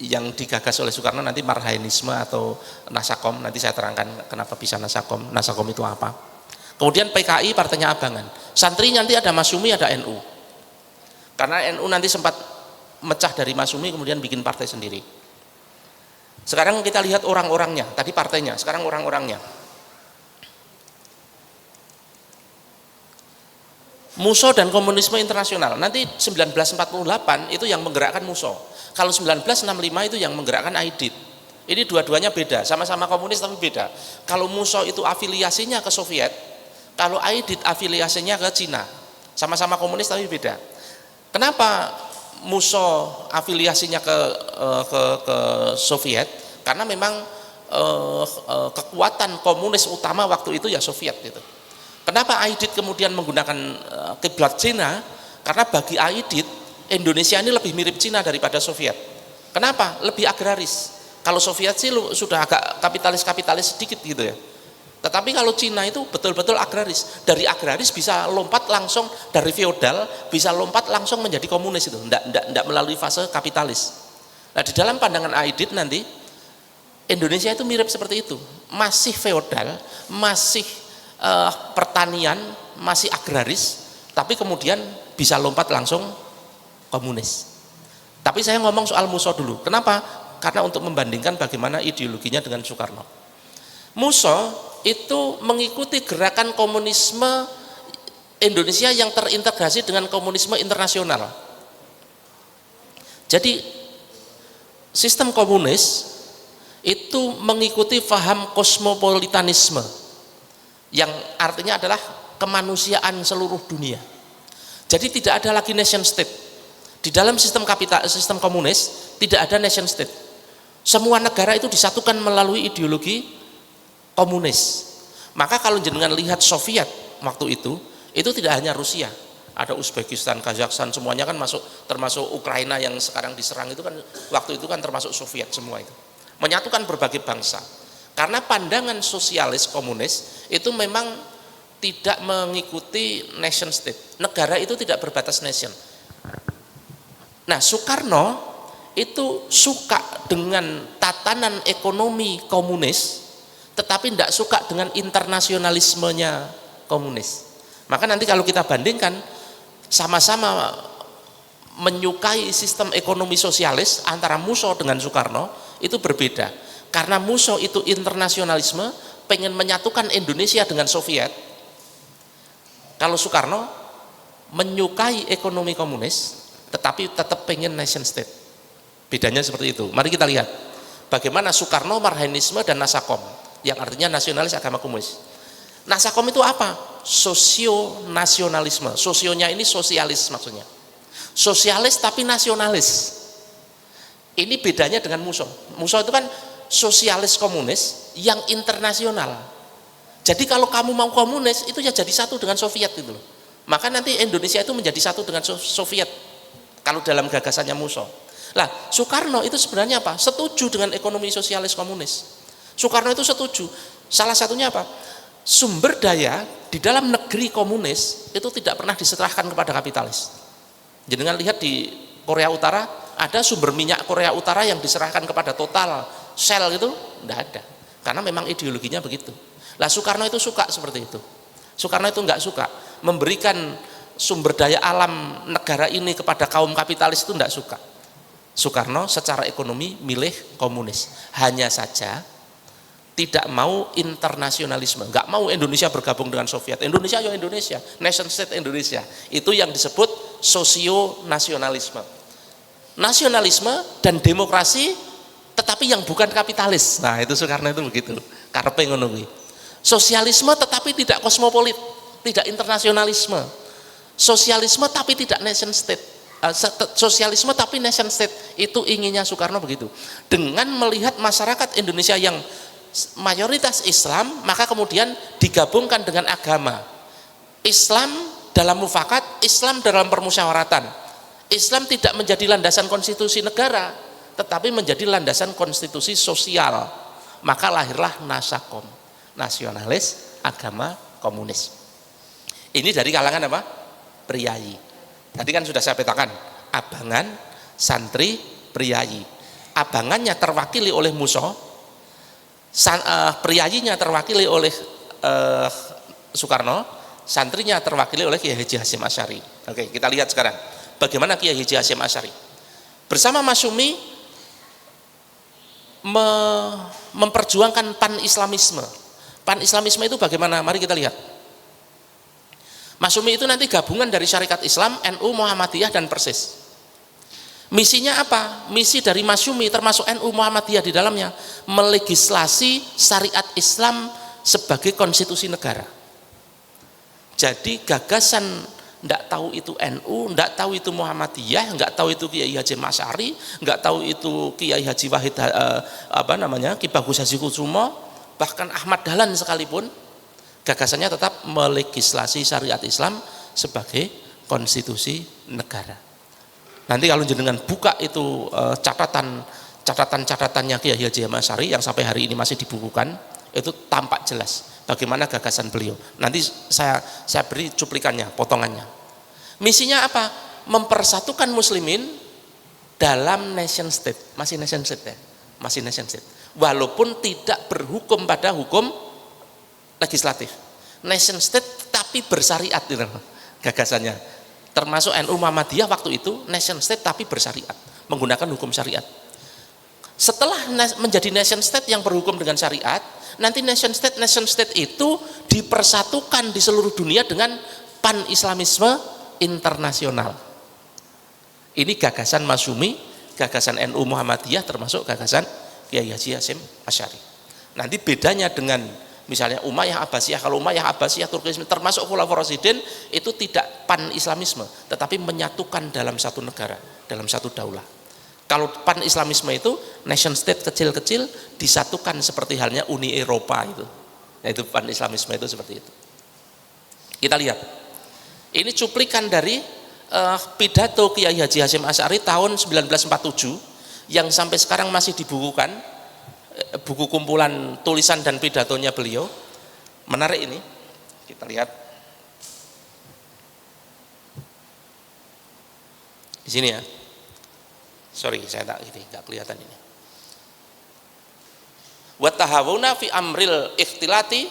yang digagas oleh Soekarno nanti marhainisme atau nasakom. Nanti saya terangkan kenapa bisa nasakom. Nasakom itu apa. Kemudian PKI partainya abangan. Santri nanti ada Masyumi, ada NU. Karena NU nanti sempat mecah dari Masyumi kemudian bikin partai sendiri. Sekarang kita lihat orang-orangnya. Tadi partainya, sekarang orang-orangnya. MUSO dan komunisme internasional. Nanti 1948 itu yang menggerakkan MUSO. Kalau 1965 itu yang menggerakkan AIDID. Ini dua-duanya beda, sama-sama komunis tapi beda. Kalau MUSO itu afiliasinya ke Soviet, kalau AIDID afiliasinya ke Cina. Sama-sama komunis tapi beda. Kenapa MUSO afiliasinya ke Soviet? Karena memang kekuatan komunis utama waktu itu ya Soviet gitu. Kenapa AIDID kemudian menggunakan kiblat Cina? Karena bagi AIDID Indonesia ini lebih mirip Cina daripada Soviet. Kenapa? Lebih agraris. Kalau Soviet sih sudah agak kapitalis sedikit gitu ya. Tetapi kalau Cina itu betul-betul agraris. Dari agraris bisa lompat langsung dari feodal, bisa lompat langsung menjadi komunis itu. Enggak melalui fase kapitalis. Nah, di dalam pandangan AIDID nanti Indonesia itu mirip seperti itu. Masih feodal, masih pertanian, masih agraris, tapi kemudian bisa lompat langsung komunis. Tapi saya ngomong soal MUSO dulu. Kenapa? Karena untuk membandingkan bagaimana ideologinya dengan Soekarno. MUSO itu mengikuti gerakan komunisme Indonesia yang terintegrasi dengan komunisme internasional. Jadi sistem komunis itu mengikuti paham kosmopolitanisme yang artinya adalah kemanusiaan seluruh dunia. Jadi tidak ada lagi nation state. Di dalam sistem komunis tidak ada nation state. Semua negara itu disatukan melalui ideologi komunis. Maka kalau jenengan lihat Soviet waktu itu tidak hanya Rusia, ada Uzbekistan, Kazakhstan, semuanya kan masuk, termasuk Ukraina yang sekarang diserang itu kan waktu itu kan termasuk Soviet semua itu. Menyatukan berbagai bangsa. Karena pandangan sosialis komunis itu memang tidak mengikuti nation state. Negara itu tidak berbatas nation. Nah, Soekarno itu suka dengan tatanan ekonomi komunis, tetapi tidak suka dengan internasionalismenya komunis. Maka nanti kalau kita bandingkan, sama-sama menyukai sistem ekonomi sosialis antara MUSO dengan Soekarno itu berbeda. Karena MUSO itu internasionalisme, pengen menyatukan Indonesia dengan Soviet. Kalau Soekarno menyukai ekonomi komunis, tetapi tetap pengen nation state. Bedanya seperti itu. Mari kita lihat bagaimana Soekarno marhainisme dan nasakom, yang artinya nasionalis agama komunis. Nasakom itu apa? Sosio-nasionalisme. Sosionya ini sosialis maksudnya. Sosialis tapi nasionalis. Ini bedanya dengan MUSO. MUSO itu kan sosialis komunis yang internasional. Jadi kalau kamu mau komunis itu ya jadi satu dengan Soviet gitu loh. Maka nanti Indonesia itu menjadi satu dengan Soviet kalau dalam gagasannya MUSO. Lah, Soekarno itu sebenarnya apa? Setuju dengan ekonomi sosialis komunis. Soekarno itu setuju. Salah satunya apa? Sumber daya di dalam negeri komunis itu tidak pernah diserahkan kepada kapitalis. Jangan lihat di Korea Utara ada sumber minyak Korea Utara yang diserahkan kepada Total, Shell gitu, enggak ada. Karena memang ideologinya begitu. Lah Soekarno itu suka seperti itu. Soekarno itu enggak suka memberikan sumber daya alam negara ini kepada kaum kapitalis, itu enggak suka. Soekarno secara ekonomi milih komunis. Hanya saja tidak mau internasionalisme, enggak mau Indonesia bergabung dengan Soviet. Indonesia ya Indonesia, nation state Indonesia. Itu yang disebut sosio-nasionalisme. Nasionalisme dan demokrasi tetapi yang bukan kapitalis. Nah, itu Soekarno itu begitu. Karepe ngono kuwi. Sosialisme tetapi tidak kosmopolit, tidak internasionalisme. Sosialisme tapi tidak nation state. Sosialisme tapi nation state, itu inginnya Soekarno begitu. Dengan melihat masyarakat Indonesia yang mayoritas Islam, maka kemudian digabungkan dengan agama. Islam dalam mufakat, Islam dalam permusyawaratan. Islam tidak menjadi landasan konstitusi negara, tetapi menjadi landasan konstitusi sosial. Maka lahirlah Nasakom, nasionalis, agama, komunis. Ini dari kalangan apa? Priyayi. Tadi kan sudah saya petakan, abangan, santri, priyayi. Abangannya terwakili oleh Muso, priyayinya terwakili oleh Soekarno, santrinya terwakili oleh Kiai Haji Hasyim Asy'ari. Oke, kita lihat sekarang bagaimana Kiai Haji Hasyim Asy'ari bersama Masyumi memperjuangkan pan-islamisme. Pan-islamisme itu bagaimana? Mari kita lihat. Masyumi itu nanti gabungan dari Syarikat Islam, NU, Muhammadiyah, dan Persis. Misinya apa? Misi dari Masyumi termasuk NU, Muhammadiyah di dalamnya melegislasi syariat Islam sebagai konstitusi negara. Jadi gagasan enggak tahu itu NU, enggak tahu itu Muhammadiyah, enggak tahu itu Kiai Hasyim Asy'ari, enggak tahu itu Kiai Haji Wahid Ki Bagus Haji Kusumo, bahkan Ahmad Dahlan sekalipun, gagasannya tetap melegislasi syariat Islam sebagai konstitusi negara. Nanti kalau jenengan buka itu catatan-catatannya Kiai Haji Asy'ari yang sampai hari ini masih dibukukan, itu tampak jelas bagaimana gagasan beliau. Nanti saya beri cuplikannya, potongannya. Misinya apa? Mempersatukan muslimin dalam nation state. Masih nation state ya? Masih nation state. Walaupun tidak berhukum pada hukum legislatif. Nation state tapi bersyariat gitu, gagasannya. Termasuk NU Muhammadiyah waktu itu nation state tapi bersyariat, menggunakan hukum syariat. Setelah menjadi nation state yang berhukum dengan syariat, nanti nation state itu dipersatukan di seluruh dunia dengan pan-islamisme internasional. Ini gagasan Masyumi, gagasan NU Muhammadiyah, termasuk gagasan Kiai Haji Hasyim Asy'ari. Nanti bedanya dengan misalnya Umayyah Abbasiyah, kalau Umayyah Abbasiyah Turkisme termasuk Khulafaur Rasyidin itu tidak pan-islamisme, tetapi menyatukan dalam satu negara, dalam satu daulah. Kalau pan-islamisme itu nation state kecil-kecil disatukan seperti halnya Uni Eropa itu. Yaitu pan-islamisme itu seperti itu. Kita lihat. Ini cuplikan dari pidato Kiai Haji Hasyim Asy'ari tahun 1947 yang sampai sekarang masih dibukukan, buku kumpulan tulisan dan pidatonya beliau. Menarik ini. Kita lihat. Di sini ya. Sorry, saya nggak kelihatan ini. Wa tahawuna fi amril ikhtilati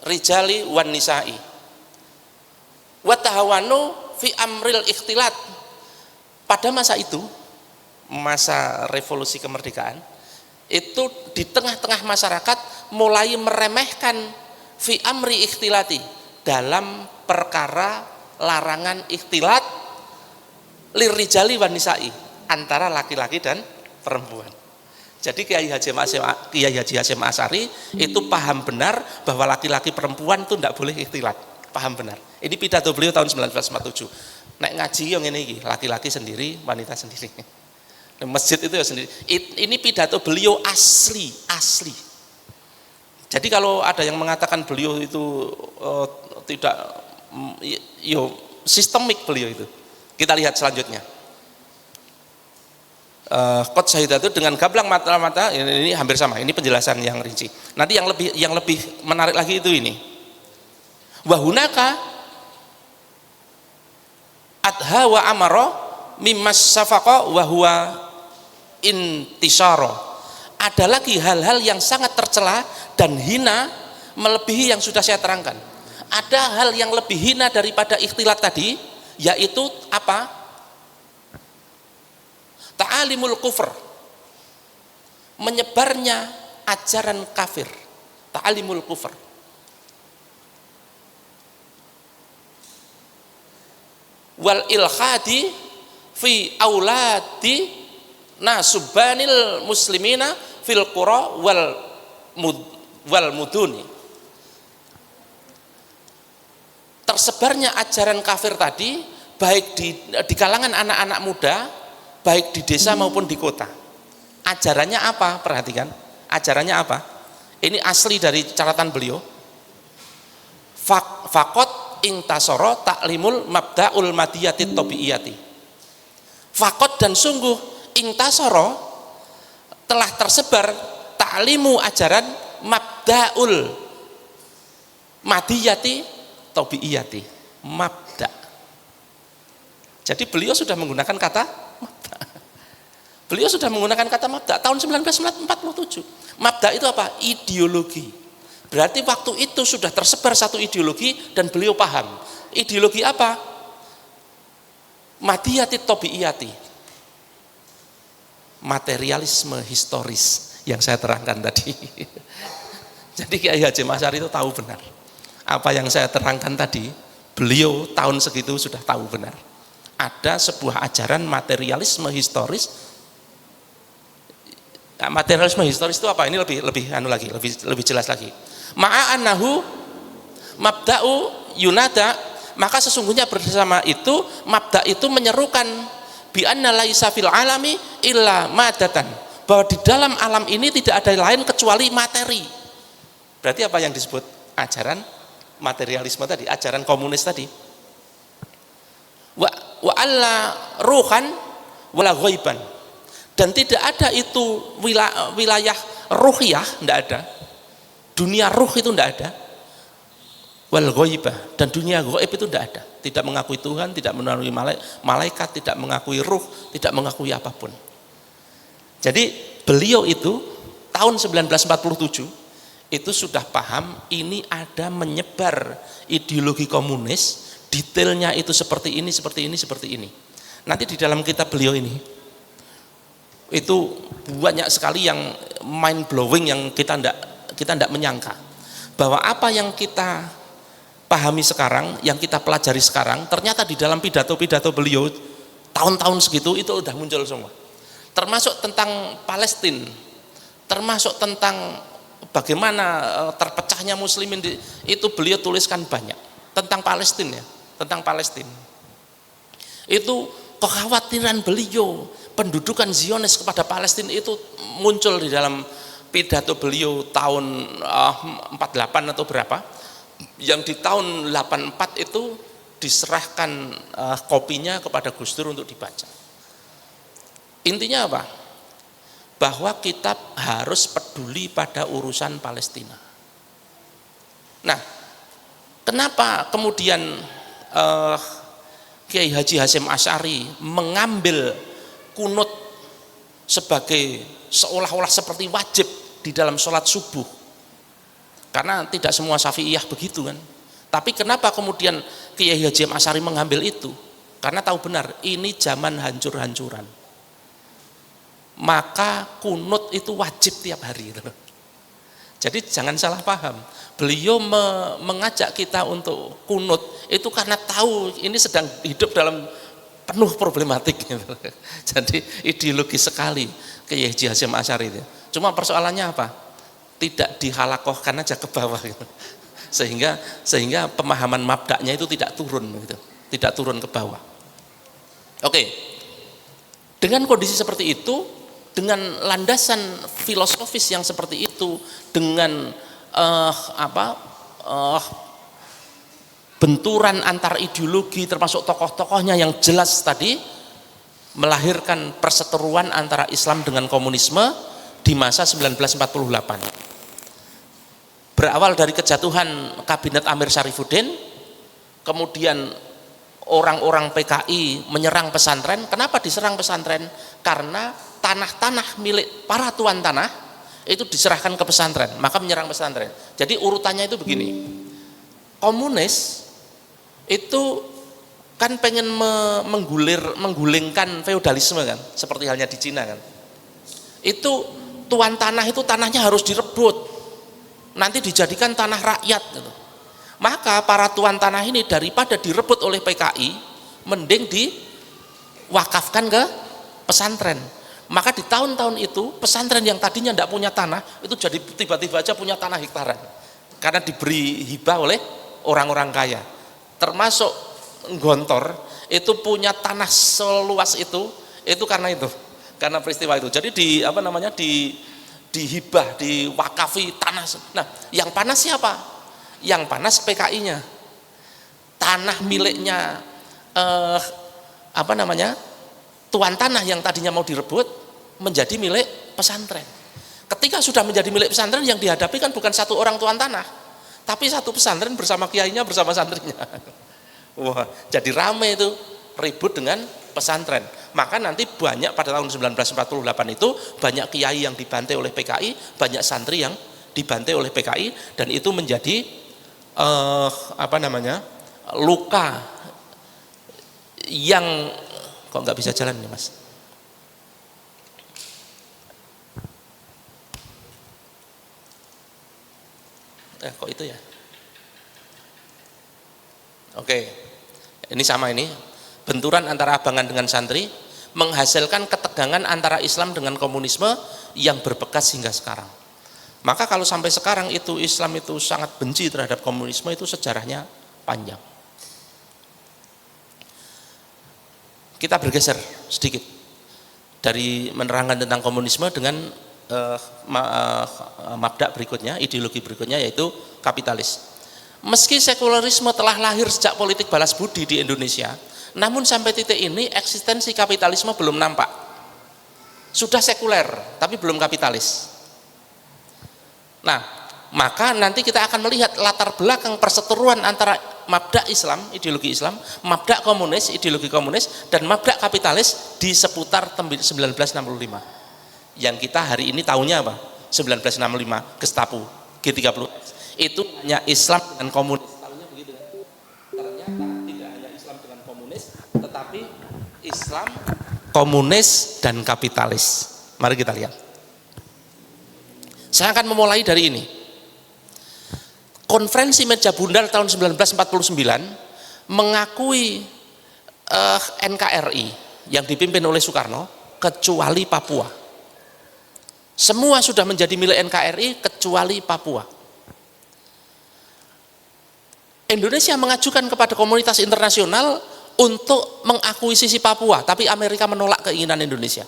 rijali wan nisa'i. Wa tahawanu fi amril ikhtilat. Pada masa itu, masa revolusi kemerdekaan, itu di tengah-tengah masyarakat mulai meremehkan fi amri ikhtilati, dalam perkara larangan ikhtilat lirijali wan nisa'i, antara laki-laki dan perempuan. Jadi Kiai Haji Hasyim Asy'ari itu paham benar bahwa laki-laki perempuan itu tidak boleh ikhtilat, paham benar. Ini pidato beliau tahun 1947. Nek ngaji yang ini laki-laki sendiri, wanita sendiri. Masjid itu ya sendiri. Ini pidato beliau asli. Jadi kalau ada yang mengatakan beliau itu tidak, sistemik beliau itu. Kita lihat selanjutnya. qad syahidatu dengan gamblang mata-mata, ini hampir sama. Ini penjelasan yang rinci. Nanti yang lebih menarik lagi itu ini. Wa hunaka adha wa amara mimmas safaqa wa huwa intisyara. Ada lagi hal-hal yang sangat tercela dan hina melebihi yang sudah saya terangkan. Ada hal yang lebih hina daripada ikhtilat tadi, yaitu apa? Ta'alimul kufr, menyebarnya ajaran kafir. Ta'alimul kufr, wal ilhadi fi auladi nasubanil muslimina fil qura wal muduni. Tersebarnya ajaran kafir tadi baik di kalangan anak-anak muda, baik di desa maupun di kota. Ajarannya apa? Perhatikan, ajarannya apa? Ini asli dari catatan beliau. Fakot intasoro taklimul mabda'ul madiyatit tabiiyati. Fakot dan sungguh intasoro telah tersebar taklimu ajaran mabda'ul madiyati tabiiyati. Mabda. Jadi beliau sudah menggunakan kata mabda. Beliau sudah menggunakan kata mabda tahun 1947. Mabda itu apa? Ideologi. Berarti waktu itu sudah tersebar satu ideologi dan beliau paham. Ideologi apa? Madiyati tabiiyati. Materialisme historis yang saya terangkan tadi. Jadi Kiai Haji Asy'ari itu tahu benar. Apa yang saya terangkan tadi, beliau tahun segitu sudah tahu benar. Ada sebuah ajaran materialisme historis. Nah, materialisme historis itu apa? Ini lebih jelas lagi. Ma'anahu mabda'u yunada, maka sesungguhnya bersama itu mabda itu menyerukan bi anna laisa fil alami illa madatan, bahwa di dalam alam ini tidak ada lain kecuali materi. Berarti apa yang disebut ajaran materialisme tadi, ajaran komunis tadi? Wa alla ruhan wala ghaiban, dan tidak ada itu wilayah ruhiyah, tidak ada. Dunia ruh itu tidak ada. Wal ghaibah, dan dunia gaib itu tidak ada. Tidak mengakui Tuhan, tidak mengakui malaikat, tidak mengakui ruh, tidak mengakui apapun. Jadi beliau itu tahun 1947 itu sudah paham ini ada menyebar ideologi komunis. Detailnya itu seperti ini, seperti ini, seperti ini. Nanti di dalam kitab beliau ini itu banyak sekali yang mind blowing, yang kita tidak menyangka bahwa apa yang kita pahami sekarang, yang kita pelajari sekarang, ternyata di dalam pidato-pidato beliau tahun-tahun segitu itu udah muncul semua. Termasuk tentang Palestina, termasuk tentang bagaimana terpecahnya muslimin, itu beliau tuliskan banyak tentang Palestina ya. Tentang Palestina itu kekhawatiran beliau, pendudukan Zionis kepada Palestina itu muncul di dalam pidato beliau tahun 48 atau berapa, yang di tahun 84 itu diserahkan kopinya kepada Gus Dur untuk dibaca. Intinya apa? Bahwa kita harus peduli pada urusan Palestina. Nah, kenapa kemudian Kiai Haji Hasyim Asy'ari mengambil kunut sebagai seolah-olah seperti wajib di dalam sholat subuh? Karena tidak semua Syafi'iyah begitu kan. Tapi kenapa kemudian Kiai Haji Asy'ari mengambil itu? Karena tahu benar ini zaman hancur-hancuran. Maka kunut itu wajib tiap hari. Jadi jangan salah paham. Beliau mengajak kita untuk kunut itu karena tahu ini sedang hidup dalam penuh problematik. Jadi ideologi sekali Kiai Haji Hasyim Asy'ari itu. Cuma persoalannya apa? Tidak dihalakohkan aja ke bawah gitu. Sehingga pemahaman mabda'nya itu tidak turun gitu. Tidak turun ke bawah. Oke. Dengan kondisi seperti itu, dengan landasan filosofis yang seperti itu, dengan benturan antar ideologi termasuk tokoh-tokohnya yang jelas tadi, melahirkan perseteruan antara Islam dengan komunisme di masa 1948. Berawal dari kejatuhan kabinet Amir Syarifuddin, kemudian orang-orang PKI menyerang pesantren. Kenapa diserang pesantren? Karena tanah-tanah milik para tuan tanah itu diserahkan ke pesantren, maka menyerang pesantren. Jadi urutannya itu begini, komunis itu kan pengen menggulingkan feodalisme kan, seperti halnya di Cina kan. Itu tuan tanah itu tanahnya harus direbut, nanti dijadikan tanah rakyat gitu. Maka para tuan tanah ini daripada direbut oleh PKI, mending diwakafkan ke pesantren. Maka di tahun-tahun itu pesantren yang tadinya tidak punya tanah itu jadi tiba-tiba aja punya tanah hektaran karena diberi hibah oleh orang-orang kaya. Termasuk Gontor itu punya tanah seluas itu karena peristiwa itu. Jadi dihibah, diwakafi tanah. Nah, yang panas siapa? Yang panas PKI-nya. Tanah miliknya tuan tanah yang tadinya mau direbut menjadi milik pesantren. Ketika sudah menjadi milik pesantren, yang dihadapi kan bukan satu orang tuan tanah, tapi satu pesantren bersama kiainya, bersama santrinya. Wah, jadi rame itu ribut dengan pesantren. Maka nanti banyak pada tahun 1948 itu banyak kiai yang dibantai oleh PKI, banyak santri yang dibantai oleh PKI, dan itu menjadi luka yang kok nggak bisa jalan nih Mas. Kok itu ya? Oke, ini sama ini benturan antara abangan dengan santri menghasilkan ketegangan antara Islam dengan komunisme yang berbekas hingga sekarang. Maka kalau sampai sekarang itu Islam itu sangat benci terhadap komunisme, itu sejarahnya panjang. Kita bergeser sedikit dari menerangkan tentang komunisme dengan mabda berikutnya, ideologi berikutnya, yaitu kapitalis. Meski sekularisme telah lahir sejak politik balas budi di Indonesia, namun sampai titik ini eksistensi kapitalisme belum nampak. Sudah sekuler tapi belum kapitalis. Nah, maka nanti kita akan melihat latar belakang perseteruan antara mabda Islam, ideologi Islam, mabda komunis, ideologi komunis, dan mabda kapitalis di seputar 1965. Yang kita hari ini tahunya apa? 1965 Gestapo, G30. Itu hanya Islam dengan komunis. Tahunya begitu kan? Ternyata tidak hanya Islam dengan komunis, tetapi Islam, komunis, dan kapitalis. Mari kita lihat. Saya akan memulai dari ini. Konferensi Meja Bundar tahun 1949 mengakui NKRI yang dipimpin oleh Soekarno kecuali Papua. Semua sudah menjadi milik NKRI kecuali Papua. Indonesia mengajukan kepada komunitas internasional untuk mengakuisisi Papua, tapi Amerika menolak keinginan Indonesia.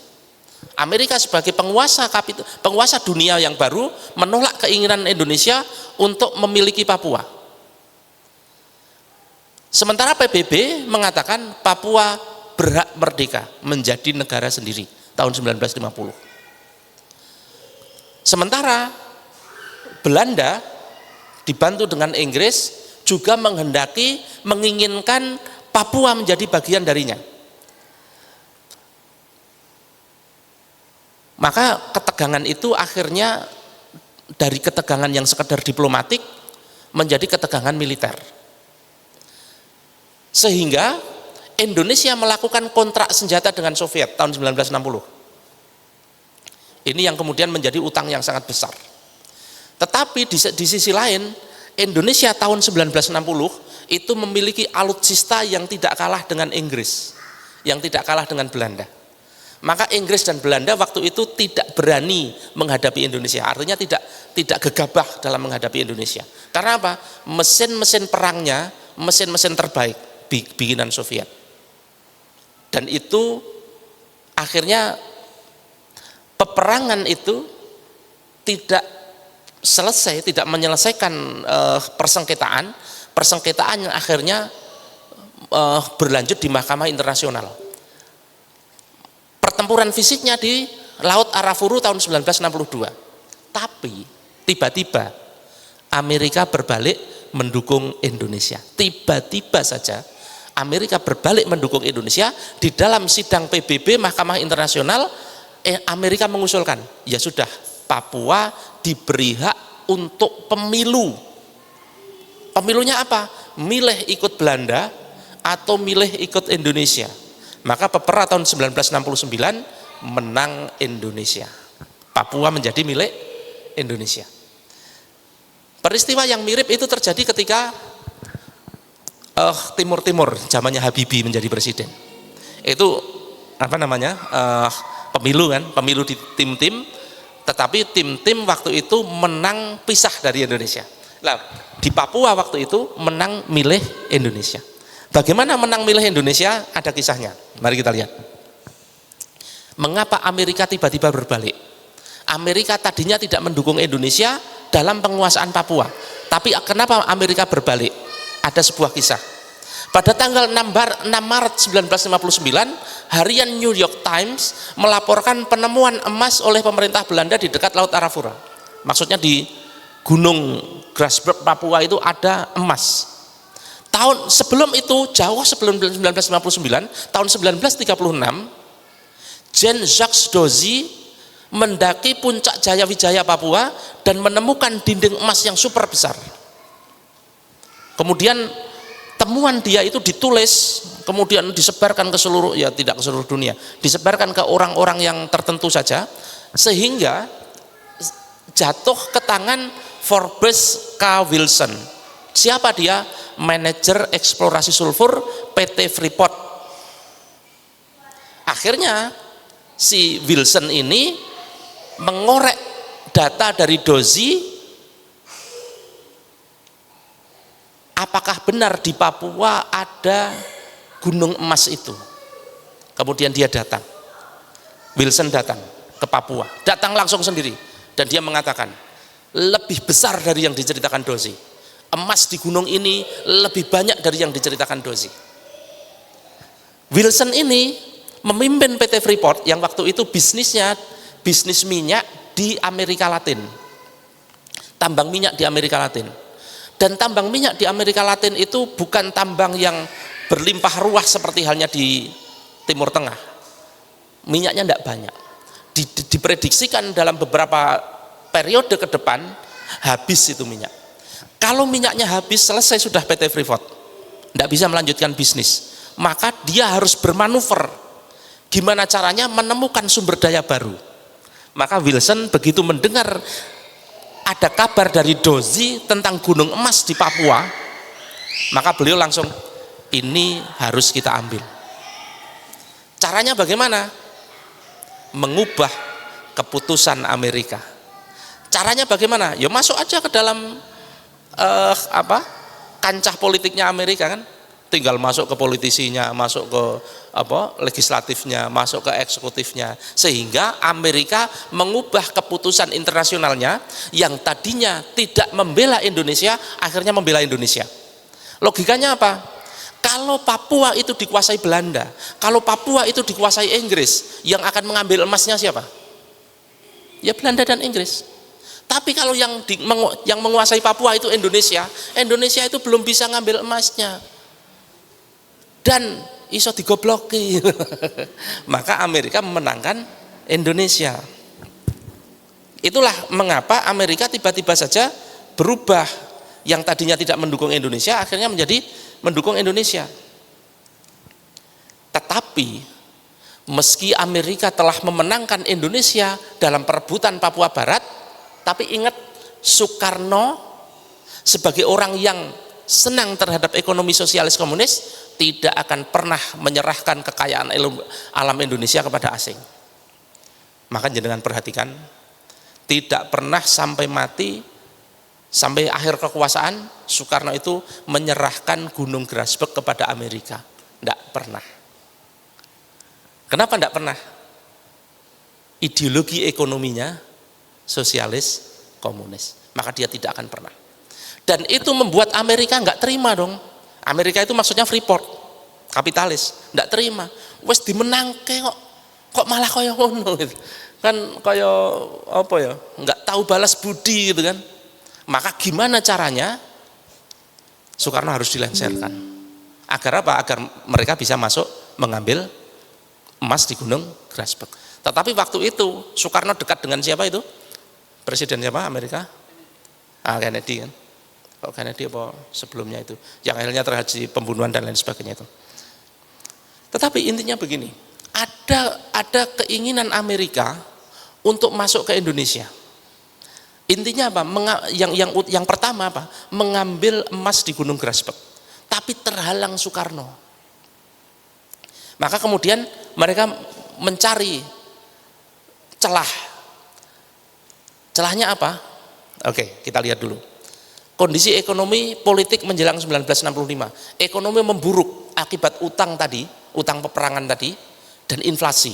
Amerika sebagai penguasa dunia yang baru menolak keinginan Indonesia untuk memiliki Papua. Sementara PBB mengatakan Papua berhak merdeka menjadi negara sendiri tahun 1950. Sementara Belanda dibantu dengan Inggris juga menginginkan Papua menjadi bagian darinya. Maka ketegangan itu akhirnya dari ketegangan yang sekedar diplomatik menjadi ketegangan militer. Sehingga Indonesia melakukan kontrak senjata dengan Soviet tahun 1960. Ini yang kemudian menjadi utang yang sangat besar. Tetapi di sisi lain, Indonesia tahun 1960 itu memiliki alutsista yang tidak kalah dengan Inggris, yang tidak kalah dengan Belanda. Maka Inggris dan Belanda waktu itu tidak berani menghadapi Indonesia. Artinya tidak gegabah dalam menghadapi Indonesia. Karena apa? Mesin-mesin perangnya, mesin-mesin terbaik bikinan Soviet. Dan itu akhirnya peperangan itu tidak selesai, tidak menyelesaikan persengketaan yang akhirnya berlanjut di Mahkamah Internasional. pertempuran fisiknya di Laut Arafuru tahun 1962. Tapi tiba-tiba Amerika berbalik mendukung Indonesia. Tiba-tiba saja Amerika berbalik mendukung Indonesia. Di dalam sidang PBB Mahkamah Internasional, Amerika mengusulkan, ya sudah, Papua diberi hak untuk pemilu. Pemilunya apa? Milih ikut Belanda atau milih ikut Indonesia. Maka Pepera tahun 1969 menang Indonesia. Papua menjadi milik Indonesia. Peristiwa yang mirip itu terjadi ketika Timur zamannya Habibie menjadi presiden. Itu pemilu kan, pemilu di tim-tim, tetapi tim-tim waktu itu menang pisah dari Indonesia. Nah, di Papua waktu itu menang milih Indonesia. Bagaimana menang milih Indonesia? Ada kisahnya. Mari kita lihat. Mengapa Amerika tiba-tiba berbalik? Amerika tadinya tidak mendukung Indonesia dalam penguasaan Papua. Tapi kenapa Amerika berbalik? Ada sebuah kisah. Pada tanggal 6 Maret 1959, harian New York Times melaporkan penemuan emas oleh pemerintah Belanda di dekat Laut Arafura. Maksudnya di Gunung Grasberg Papua itu ada emas. Tahun sebelum itu, jauh sebelum 1959, tahun 1936, Jean-Jacques Dozy mendaki puncak Jaya Wijaya Papua dan menemukan dinding emas yang super besar. Kemudian temuan dia itu ditulis, kemudian disebarkan ke seluruh, ya tidak ke seluruh dunia, disebarkan ke orang-orang yang tertentu saja, sehingga jatuh ke tangan Forbes K. Wilson. Siapa dia? Manajer eksplorasi sulfur PT Freeport. Akhirnya si Wilson ini mengorek data dari Dozy, apakah benar di Papua ada gunung emas itu. Kemudian dia datang, Wilson datang ke Papua, datang langsung sendiri, dan dia mengatakan lebih besar dari yang diceritakan Dozy. Emas di gunung ini lebih banyak dari yang diceritakan Dozy. Wilson ini memimpin PT Freeport yang waktu itu bisnisnya bisnis minyak di Amerika Latin, tambang minyak di Amerika Latin. Dan tambang minyak di Amerika Latin itu bukan tambang yang berlimpah ruah seperti halnya di Timur Tengah. Minyaknya tidak banyak. Diprediksikan dalam beberapa periode ke depan habis itu minyak. Kalau minyaknya habis, selesai sudah PT Freeport, tidak bisa melanjutkan bisnis. Maka dia harus bermanuver. Gimana caranya menemukan sumber daya baru. Maka Wilson begitu mendengar ada kabar dari Dozy tentang gunung emas di Papua, maka beliau langsung, ini harus kita ambil. Caranya bagaimana? Mengubah keputusan Amerika. Caranya bagaimana? Ya masuk aja ke dalam kancah politiknya Amerika kan. Tinggal masuk ke politisinya, masuk ke legislatifnya, masuk ke eksekutifnya, sehingga Amerika mengubah keputusan internasionalnya yang tadinya tidak membela Indonesia, akhirnya membela Indonesia. Logikanya apa? Kalau Papua itu dikuasai Belanda, kalau Papua itu dikuasai Inggris, yang akan mengambil emasnya siapa? Ya Belanda dan Inggris. Tapi kalau yang menguasai Papua itu Indonesia, Indonesia itu belum bisa ngambil emasnya. Dan iso digobloki. Maka Amerika memenangkan Indonesia. Itulah mengapa Amerika tiba-tiba saja berubah, yang tadinya tidak mendukung Indonesia akhirnya menjadi mendukung Indonesia. Tetapi meski Amerika telah memenangkan Indonesia dalam perebutan Papua Barat, tapi ingat, Soekarno sebagai orang yang senang terhadap ekonomi sosialis komunis tidak akan pernah menyerahkan kekayaan alam Indonesia kepada asing. Maka jangan perhatikan, tidak pernah sampai mati, sampai akhir kekuasaan Soekarno itu menyerahkan Gunung Grasberg kepada Amerika. Tidak pernah. Kenapa tidak pernah? Ideologi ekonominya sosialis komunis, maka dia tidak akan pernah. Dan itu membuat Amerika nggak terima dong. Amerika itu maksudnya Freeport, kapitalis, nggak terima. Wes dimenangke kok, Kok malah kaya ngono gitu. Kan kaya apa ya, enggak tahu balas budi gitu kan. Maka gimana caranya Soekarno harus dilengsarkan. Agar apa? Agar mereka bisa masuk mengambil emas di Gunung Grasberg. Tetapi waktu itu Soekarno dekat dengan siapa itu? Presiden siapa Amerika? Kennedy kan. Kok Kennedy apa sebelumnya itu? Yang akhirnya terjadi pembunuhan dan lain sebagainya itu. Tetapi intinya begini, ada keinginan Amerika untuk masuk ke Indonesia. Intinya apa? Yang pertama apa? Mengambil emas di Gunung Grasberg. Tapi terhalang Soekarno. Maka kemudian mereka mencari celah. Celahnya apa? Oke, kita lihat dulu. Kondisi ekonomi politik menjelang 1965. Ekonomi memburuk akibat utang tadi, utang peperangan tadi, dan inflasi.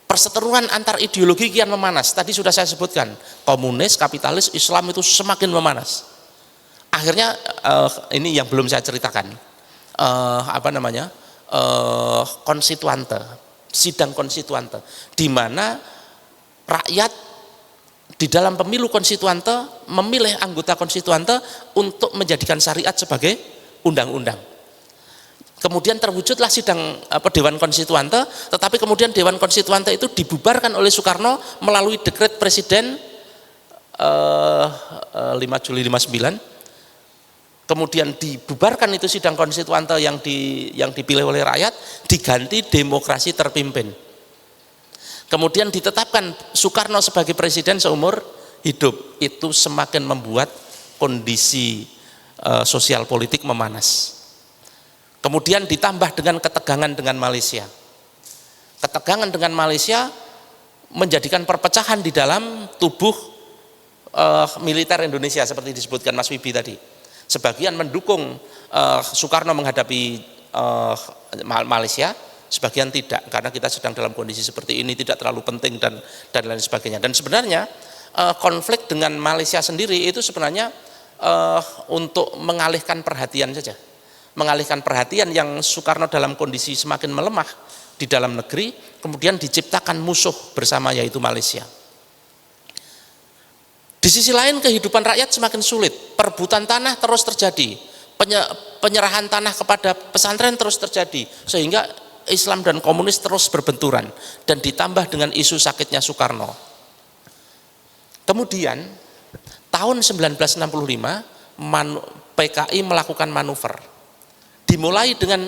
Perseteruan antar ideologi kian memanas. Tadi sudah saya sebutkan, komunis, kapitalis, Islam itu semakin memanas. Akhirnya ini yang belum saya ceritakan, konstituante, sidang konstituante, di mana rakyat di dalam pemilu konstituante memilih anggota konstituante untuk menjadikan syariat sebagai undang-undang. Kemudian terwujudlah sidang Dewan Konstituante, tetapi kemudian Dewan Konstituante itu dibubarkan oleh Soekarno melalui dekret Presiden 5 Juli 59. Kemudian dibubarkan itu sidang konstituante yang dipilih oleh rakyat, diganti demokrasi terpimpin. Kemudian ditetapkan Soekarno sebagai presiden seumur hidup. Itu semakin membuat kondisi sosial politik memanas. Kemudian ditambah dengan ketegangan dengan Malaysia. Ketegangan dengan Malaysia menjadikan perpecahan di dalam tubuh militer Indonesia seperti disebutkan Mas Wibi tadi. Sebagian mendukung Soekarno menghadapi Malaysia, sebagian tidak, karena kita sedang dalam kondisi seperti ini, tidak terlalu penting dan lain sebagainya. Dan sebenarnya konflik dengan Malaysia sendiri itu sebenarnya untuk mengalihkan perhatian saja. Mengalihkan perhatian yang Soekarno dalam kondisi semakin melemah di dalam negeri, kemudian diciptakan musuh bersama yaitu Malaysia. Di sisi lain kehidupan rakyat semakin sulit, perebutan tanah terus terjadi, penyerahan tanah kepada pesantren terus terjadi, sehingga Islam dan komunis terus berbenturan, dan ditambah dengan isu sakitnya Soekarno. Kemudian tahun 1965 PKI melakukan manuver, dimulai dengan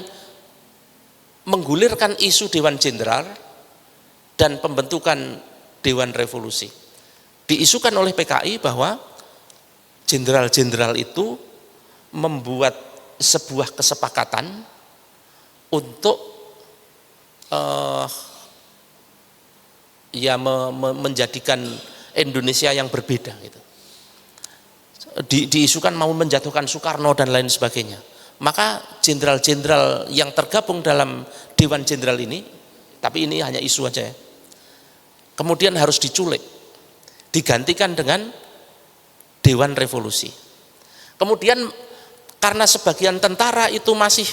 menggulirkan isu Dewan Jenderal dan pembentukan Dewan Revolusi. Diisukan oleh PKI bahwa jenderal-jenderal itu membuat sebuah kesepakatan untuk menjadikan Indonesia yang berbeda gitu. Diisukan mau menjatuhkan Soekarno dan lain sebagainya. Maka jenderal-jenderal yang tergabung dalam Dewan Jenderal ini, tapi ini hanya isu aja ya, kemudian harus diculik, digantikan dengan Dewan Revolusi. Kemudian karena sebagian tentara itu masih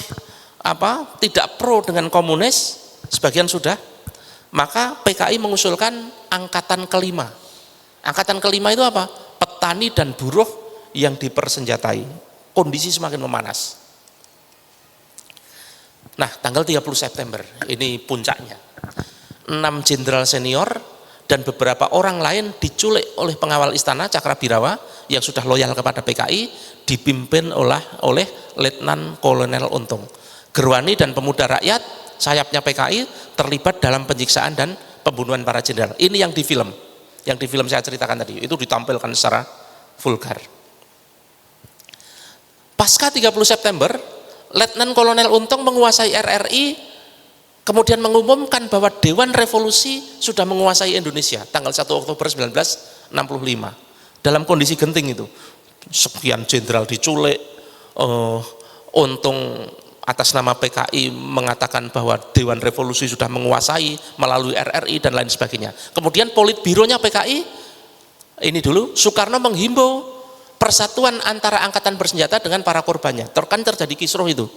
tidak pro dengan komunis, sebagian sudah, maka PKI mengusulkan angkatan kelima. Angkatan kelima itu apa? Petani dan buruh yang dipersenjatai. Kondisi semakin memanas. Nah, tanggal 30 September ini puncaknya. 6 jenderal senior dan beberapa orang lain diculik oleh pengawal istana Cakrabirawa yang sudah loyal kepada PKI, dipimpin oleh Letnan Kolonel Untung. Gerwani dan pemuda rakyat sayapnya PKI terlibat dalam penyiksaan dan pembunuhan para jenderal. Ini yang di film saya ceritakan tadi, itu ditampilkan secara vulgar. Pasca 30 September, Letnan Kolonel Untung menguasai RRI, kemudian mengumumkan bahwa Dewan Revolusi sudah menguasai Indonesia tanggal 1 Oktober 1965. Dalam kondisi genting itu, sekian jenderal diculik, Untung atas nama PKI mengatakan bahwa Dewan Revolusi sudah menguasai melalui RRI dan lain sebagainya. Kemudian politbironya PKI, ini dulu, Soekarno menghimbau persatuan antara angkatan bersenjata dengan para korbannya. Kan terjadi kisruh itu.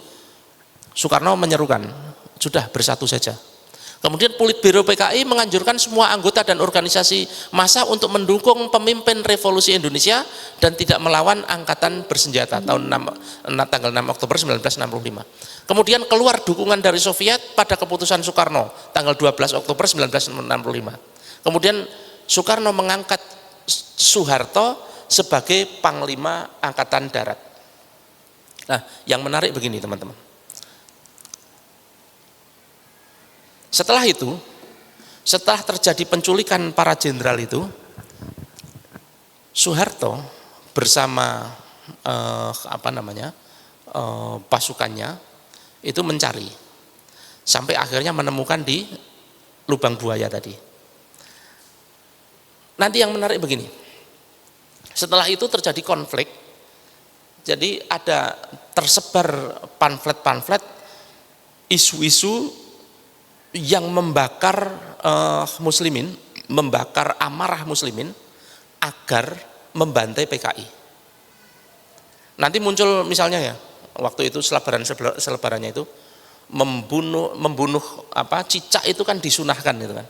Soekarno menyerukan, sudah bersatu saja. Kemudian Politbiro PKI menganjurkan semua anggota dan organisasi massa untuk mendukung pemimpin revolusi Indonesia dan tidak melawan angkatan bersenjata tanggal 6 Oktober 1965. Kemudian keluar dukungan dari Soviet pada keputusan Soekarno tanggal 12 Oktober 1965. Kemudian Soekarno mengangkat Soeharto sebagai Panglima Angkatan Darat. Nah, yang menarik begini teman-teman. Setelah itu, setelah terjadi penculikan para jenderal itu, Soeharto bersama pasukannya itu mencari sampai akhirnya menemukan di lubang buaya tadi. Nanti yang menarik begini, setelah itu terjadi konflik, jadi ada tersebar pamflet-pamflet isu-isu yang membakar muslimin, membakar amarah muslimin agar membantai PKI. Nanti muncul misalnya ya, waktu itu selebarannya itu membunuh cicak itu kan disunahkan gitu kan.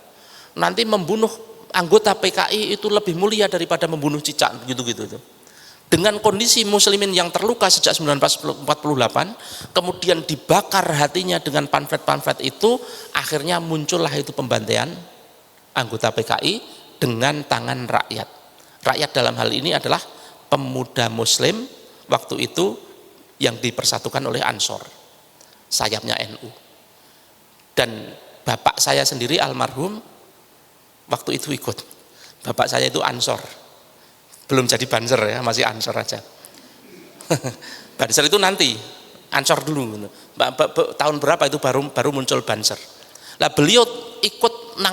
Nanti membunuh anggota PKI itu lebih mulia daripada membunuh cicak gitu-gitu itu. Dengan kondisi muslimin yang terluka sejak 1948, kemudian dibakar hatinya dengan pamflet-pamflet itu, akhirnya muncullah itu pembantaian anggota PKI dengan tangan rakyat. Rakyat dalam hal ini adalah pemuda muslim waktu itu yang dipersatukan oleh Ansor, sayapnya NU. Dan bapak saya sendiri almarhum waktu itu ikut. Bapak saya itu Ansor. Belum jadi Banser ya, masih Ansor aja. Banser itu nanti, Ansor dulu. Tahun berapa itu baru muncul Banser. Lah beliau ikut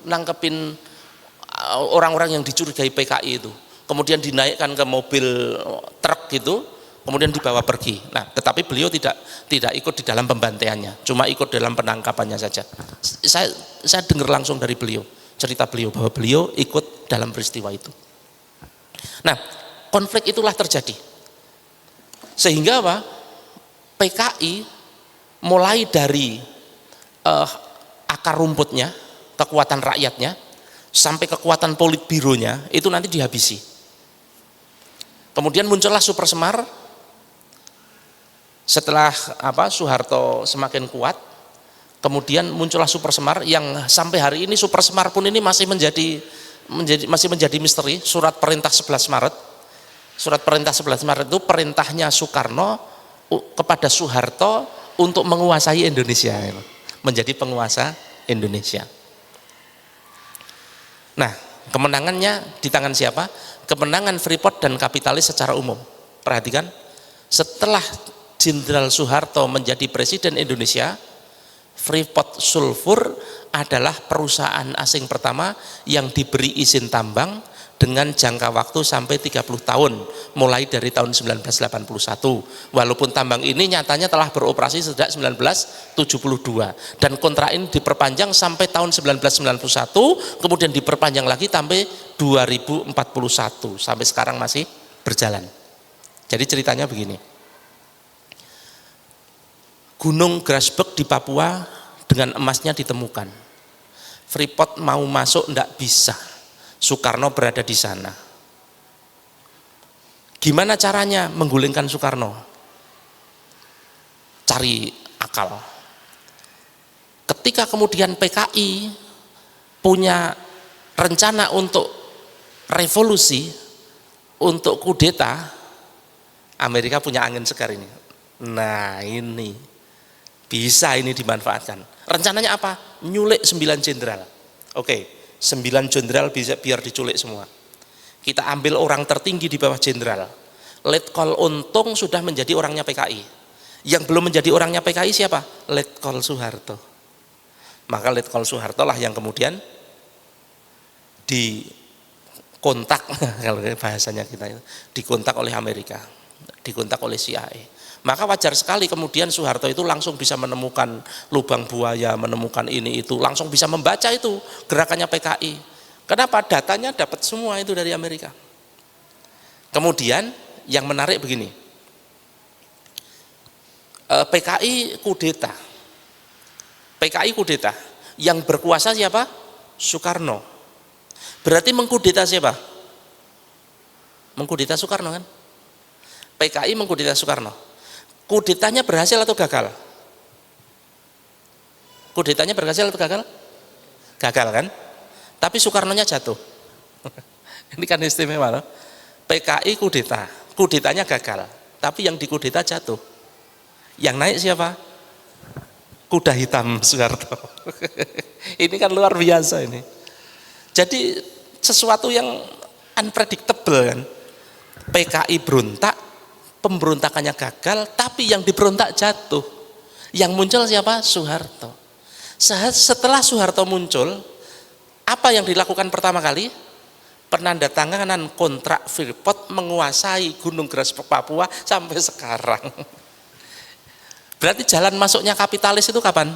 nangkepin orang-orang yang dicurigai PKI itu. Kemudian dinaikkan ke mobil truk gitu, kemudian dibawa pergi. Nah, tetapi beliau tidak ikut di dalam pembantaiannya, cuma ikut dalam penangkapannya saja. Saya dengar langsung dari beliau, cerita beliau bahwa beliau ikut dalam peristiwa itu. Nah, konflik itulah terjadi. Sehingga apa? PKI mulai dari akar rumputnya, kekuatan rakyatnya, sampai kekuatan politbironya, itu nanti dihabisi. Kemudian muncullah Super Semar. Setelah Soeharto semakin kuat, kemudian muncullah Super Semar yang sampai hari ini Super Semar pun ini masih menjadi misteri. Surat perintah 11 Maret. Surat perintah 11 Maret itu perintahnya Soekarno kepada Soeharto untuk menguasai Indonesia, menjadi penguasa Indonesia. Nah, kemenangannya di tangan siapa? Kemenangan Freeport dan kapitalis secara umum. Perhatikan, setelah Jenderal Soeharto menjadi presiden Indonesia, Freeport Sulfur adalah perusahaan asing pertama yang diberi izin tambang dengan jangka waktu sampai 30 tahun mulai dari tahun 1981. Walaupun tambang ini nyatanya telah beroperasi sejak 1972 dan kontrak ini diperpanjang sampai tahun 1991, kemudian diperpanjang lagi sampai 2041, sampai sekarang masih berjalan. Jadi ceritanya begini. Gunung Grasberg di Papua dengan emasnya ditemukan. Freeport mau masuk enggak bisa. Soekarno berada di sana. Gimana caranya menggulingkan Soekarno? Cari akal. Ketika kemudian PKI punya rencana untuk revolusi, untuk kudeta, Amerika punya angin segar ini. Nah, ini bisa ini dimanfaatkan. Rencananya apa? Nyulik 9 jenderal. Oke, 9 jenderal bisa biar diculik semua. Kita ambil orang tertinggi di bawah jenderal. Letkol Untung sudah menjadi orangnya PKI. Yang belum menjadi orangnya PKI siapa? Letkol Soeharto. Maka Letkol Soeharto lah yang kemudian dikontak, kalau bahasanya kita itu, dikontak oleh Amerika, dikontak oleh CIA. Maka wajar sekali kemudian Soeharto itu langsung bisa menemukan lubang buaya, menemukan ini itu, langsung bisa membaca itu gerakannya PKI. Kenapa? Datanya dapat semua itu dari Amerika. Kemudian yang menarik begini, PKI kudeta. Yang berkuasa siapa? Soekarno. Berarti mengkudeta siapa? Mengkudeta Soekarno kan? PKI mengkudeta Soekarno. Kudetanya berhasil atau gagal? Kudetanya berhasil atau gagal? Gagal kan? Tapi Soekarnonya jatuh. Ini kan istimewa loh. PKI kudeta, kudetanya gagal, tapi yang dikudeta jatuh. Yang naik siapa? Kuda hitam Soeharto. Ini kan luar biasa ini. Jadi sesuatu yang unpredictable kan. PKI berontak, pemberontakannya gagal, tapi yang diberontak jatuh. Yang muncul siapa? Soeharto. Setelah Soeharto muncul, apa yang dilakukan pertama kali? Penandatanganan kontrak Freeport menguasai Gunung Grasberg Papua sampai sekarang. Berarti jalan masuknya kapitalis itu kapan?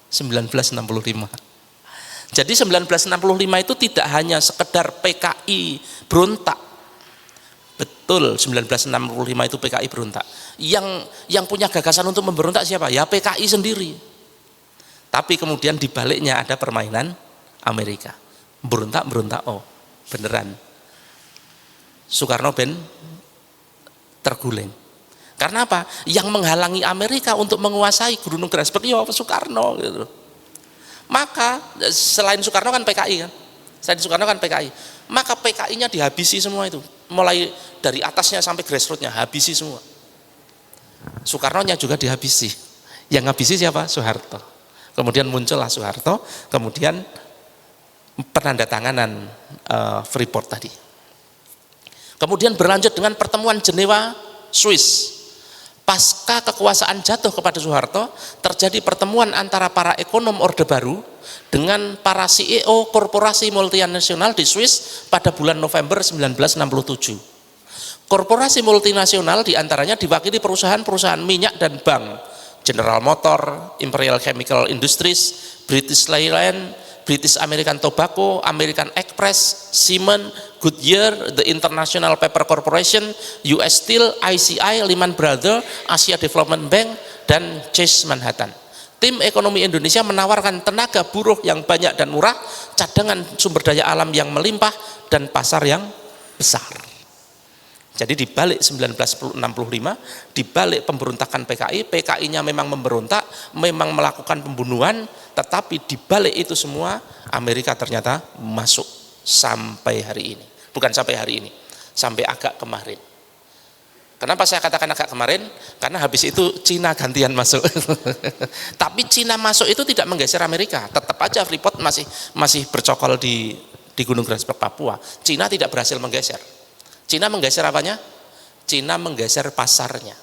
1965. Jadi 1965 itu tidak hanya sekedar PKI berontak. Betul, 1965 itu PKI berontak. Yang punya gagasan untuk memberontak siapa? Ya PKI sendiri. Tapi kemudian di baliknya ada permainan Amerika. Berontak, oh beneran. Soekarno ben terguling. Karena apa? Yang menghalangi Amerika untuk menguasai Gunung Grasberg ya Soekarno gitu. Maka selain Soekarno kan PKI kan. Selain Soekarno kan PKI. Maka PKI-nya dihabisi semua itu. Mulai dari atasnya sampai grassroots-nya habisi semua. Soekarno-nya juga dihabisi. Yang habisi siapa? Soeharto. Kemudian muncullah Soeharto, kemudian penandatanganan Freeport tadi. Kemudian berlanjut dengan pertemuan Jenewa, Swiss. Pasca kekuasaan jatuh kepada Soeharto, terjadi pertemuan antara para ekonom Orde Baru dengan para CEO korporasi multinasional di Swiss pada bulan November 1967. Korporasi multinasional diantaranya diwakili perusahaan-perusahaan minyak dan bank, General Motor, Imperial Chemical Industries, British Leyland, British American Tobacco, American Express, Siemens, Goodyear, The International Paper Corporation, US Steel, ICI, Lehman Brothers, Asia Development Bank, dan Chase Manhattan. Tim ekonomi Indonesia menawarkan tenaga buruh yang banyak dan murah, cadangan sumber daya alam yang melimpah, dan pasar yang besar. Jadi di balik 1965, di balik pemberontakan PKI, PKI-nya memang memberontak, memang melakukan pembunuhan, tetapi di balik itu semua Amerika ternyata masuk sampai hari ini. Bukan sampai hari ini, sampai agak kemarin. Kenapa saya katakan agak kemarin? Karena habis itu Cina gantian masuk. Tapi Cina masuk itu tidak menggeser Amerika, tetap aja Freeport masih bercokol di Gunung Grasberg Papua. Cina tidak berhasil menggeser. Cina menggeser apanya? Cina menggeser pasarnya.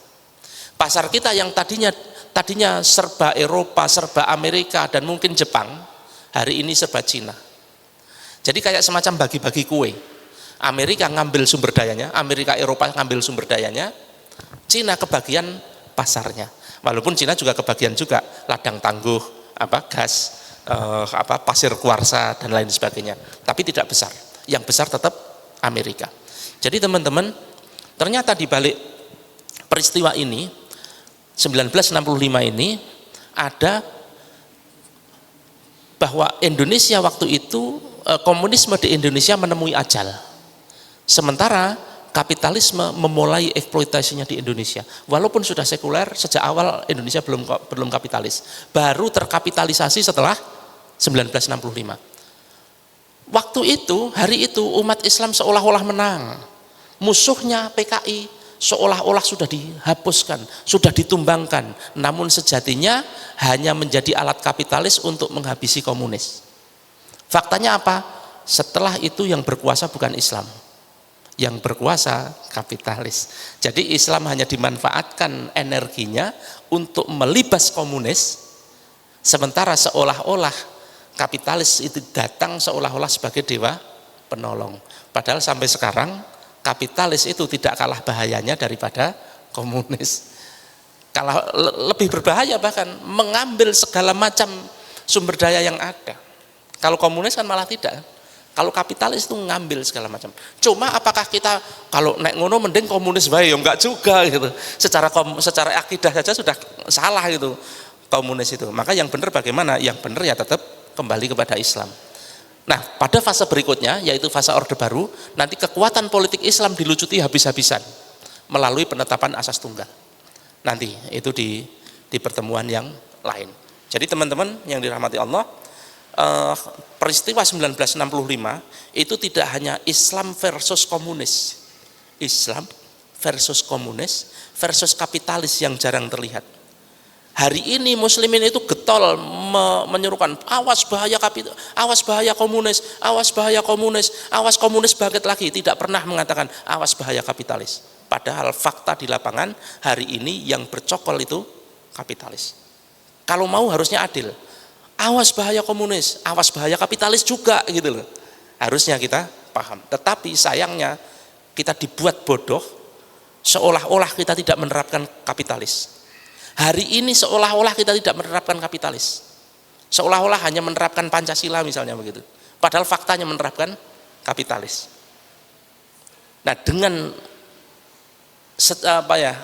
Pasar kita yang tadinya serba Eropa, serba Amerika, dan mungkin Jepang, hari ini serba Cina. Jadi kayak semacam bagi-bagi kue. Amerika ngambil sumber dayanya, Amerika Eropa ngambil sumber dayanya, Cina kebagian pasarnya. Walaupun Cina juga kebagian juga ladang tangguh, gas, pasir kuarsa dan lain sebagainya. Tapi tidak besar. Yang besar tetap Amerika. Jadi teman-teman, ternyata di balik peristiwa ini 1965 ini ada bahwa Indonesia waktu itu komunisme di Indonesia menemui ajal. Sementara kapitalisme memulai eksploitasinya di Indonesia. Walaupun sudah sekuler, sejak awal Indonesia belum kapitalis. Baru terkapitalisasi setelah 1965. Waktu itu, hari itu umat Islam seolah-olah menang. Musuhnya PKI seolah-olah sudah dihapuskan, sudah ditumbangkan. Namun sejatinya hanya menjadi alat kapitalis untuk menghabisi komunis. Faktanya apa? Setelah itu yang berkuasa bukan Islam. Yang berkuasa kapitalis. Jadi Islam hanya dimanfaatkan energinya untuk melibas komunis, sementara seolah-olah kapitalis itu datang seolah-olah sebagai dewa penolong. Padahal sampai sekarang kapitalis itu tidak kalah bahayanya daripada komunis. Kalah lebih berbahaya, bahkan mengambil segala macam sumber daya yang ada. Kalau komunis kan malah tidak. Kalau kapitalis itu ngambil segala macam. Cuma apakah kita kalau naik ngono mending komunis baik? Ya enggak juga gitu. Secara akidah saja sudah salah gitu. komunis itu. Maka yang benar bagaimana? Yang benar ya tetap kembali kepada Islam. Nah, pada fase berikutnya, yaitu fase Orde Baru, nanti kekuatan politik Islam dilucuti habis-habisan melalui penetapan asas tunggal. Nanti itu di pertemuan yang lain. Jadi teman-teman yang dirahmati Allah, peristiwa 1965 itu tidak hanya Islam versus komunis, Islam versus komunis versus kapitalis yang jarang terlihat. Hari ini muslimin itu getol menyerukan awas bahaya awas bahaya komunis, awas bahaya komunis, awas komunis bangkit lagi. Tidak pernah mengatakan awas bahaya kapitalis. Padahal fakta di lapangan hari ini yang bercokol itu kapitalis. Kalau mau harusnya adil. Awas bahaya komunis, awas bahaya kapitalis juga gitu loh. Harusnya kita paham. Tetapi sayangnya kita dibuat bodoh seolah-olah kita tidak menerapkan kapitalis. Hari ini seolah-olah kita tidak menerapkan kapitalis. Seolah-olah hanya menerapkan Pancasila misalnya begitu. Padahal faktanya menerapkan kapitalis. Nah, dengan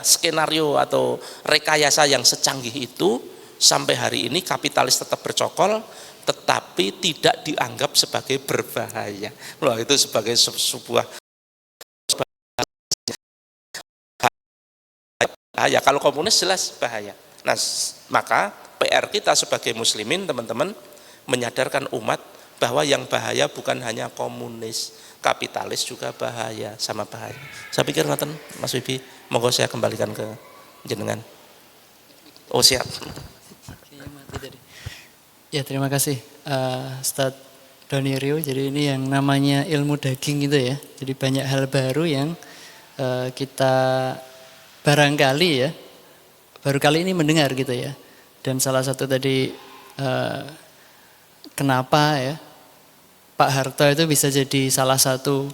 skenario atau rekayasa yang secanggih itu, sampai hari ini kapitalis tetap bercokol, tetapi tidak dianggap sebagai berbahaya. Loh, itu sebagai sebuah bahaya. Kalau komunis jelas bahaya. Nah, maka PR kita sebagai muslimin, teman-teman, menyadarkan umat bahwa yang bahaya bukan hanya komunis, kapitalis juga bahaya, sama bahaya. Saya pikir ngoten, Mas Wibi, monggo saya kembalikan ke jenengan. Oh, siap.
Ya, terima kasih Ustadz Doni Rio. Jadi ini yang namanya ilmu daging gitu ya. Jadi banyak hal baru yang kita barangkali ya, baru kali ini mendengar gitu ya. Dan salah satu tadi kenapa ya Pak Harto itu bisa jadi salah satu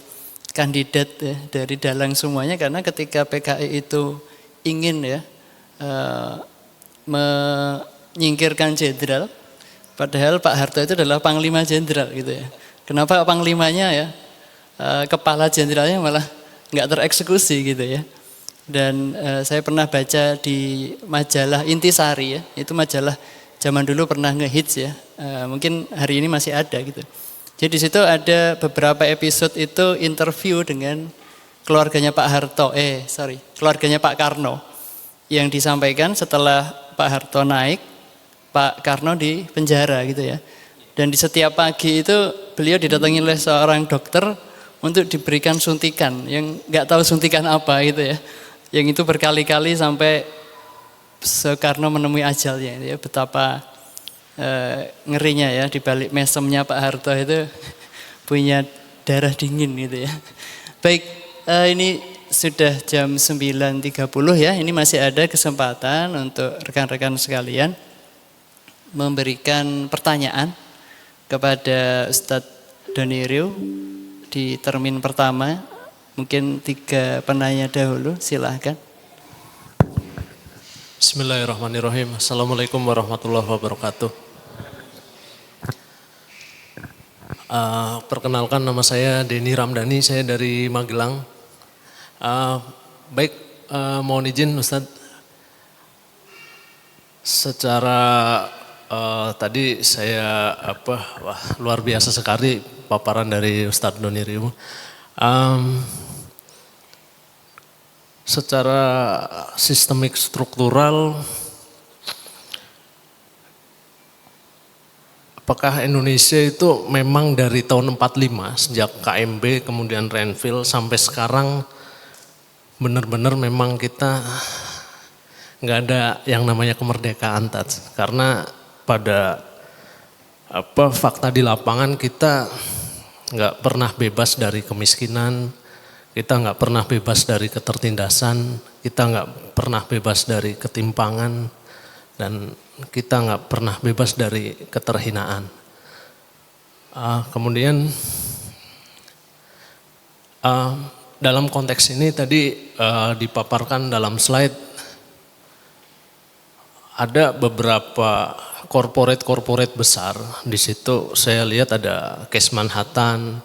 kandidat ya, dari dalang semuanya, karena ketika PKI itu ingin ya menyingkirkan jenderal, padahal Pak Harto itu adalah Panglima Jenderal gitu ya. Kenapa Panglimanya ya, kepala jenderalnya malah nggak tereksekusi gitu ya. Dan saya pernah baca di majalah Intisari ya, itu majalah zaman dulu pernah ngehits ya, mungkin hari ini masih ada gitu. Jadi di situ ada beberapa episode itu interview dengan keluarganya Pak Harto, keluarganya Pak Karno, yang disampaikan setelah Pak Harto naik, Pak Karno di penjara gitu ya. Dan di setiap pagi itu beliau didatangi oleh seorang dokter untuk diberikan suntikan yang nggak tahu suntikan apa gitu ya. Yang itu berkali-kali sampai Soekarno menemui ajalnya ya. Betapa ngerinya ya, di balik mesemnya Pak Harto itu punya darah dingin gitu ya. Baik, ini sudah jam 9.30 ya. Ini masih ada kesempatan untuk rekan-rekan sekalian memberikan pertanyaan kepada Ustadz Doni Rio di termin pertama. Mungkin 3 penanya dahulu, silahkan.
Bismillahirrahmanirrahim. Assalamualaikum warahmatullahi wabarakatuh. Perkenalkan, nama saya Denny Ramdhani, saya dari Magelang. Mohon izin Ustadz, secara tadi saya luar biasa sekali paparan dari Ustadz Doni Rio. Secara sistemik struktural, apakah Indonesia itu memang dari tahun 45 sejak KMB kemudian Renville sampai sekarang benar-benar memang kita nggak ada yang namanya kemerdekaan, karena pada fakta di lapangan kita nggak pernah bebas dari kemiskinan, kita nggak pernah bebas dari ketertindasan, kita nggak pernah bebas dari ketimpangan, dan kita nggak pernah bebas dari keterhinaan. Kemudian dalam konteks ini tadi dipaparkan dalam slide, ada beberapa korporat besar. Di situ saya lihat ada Case Manhattan,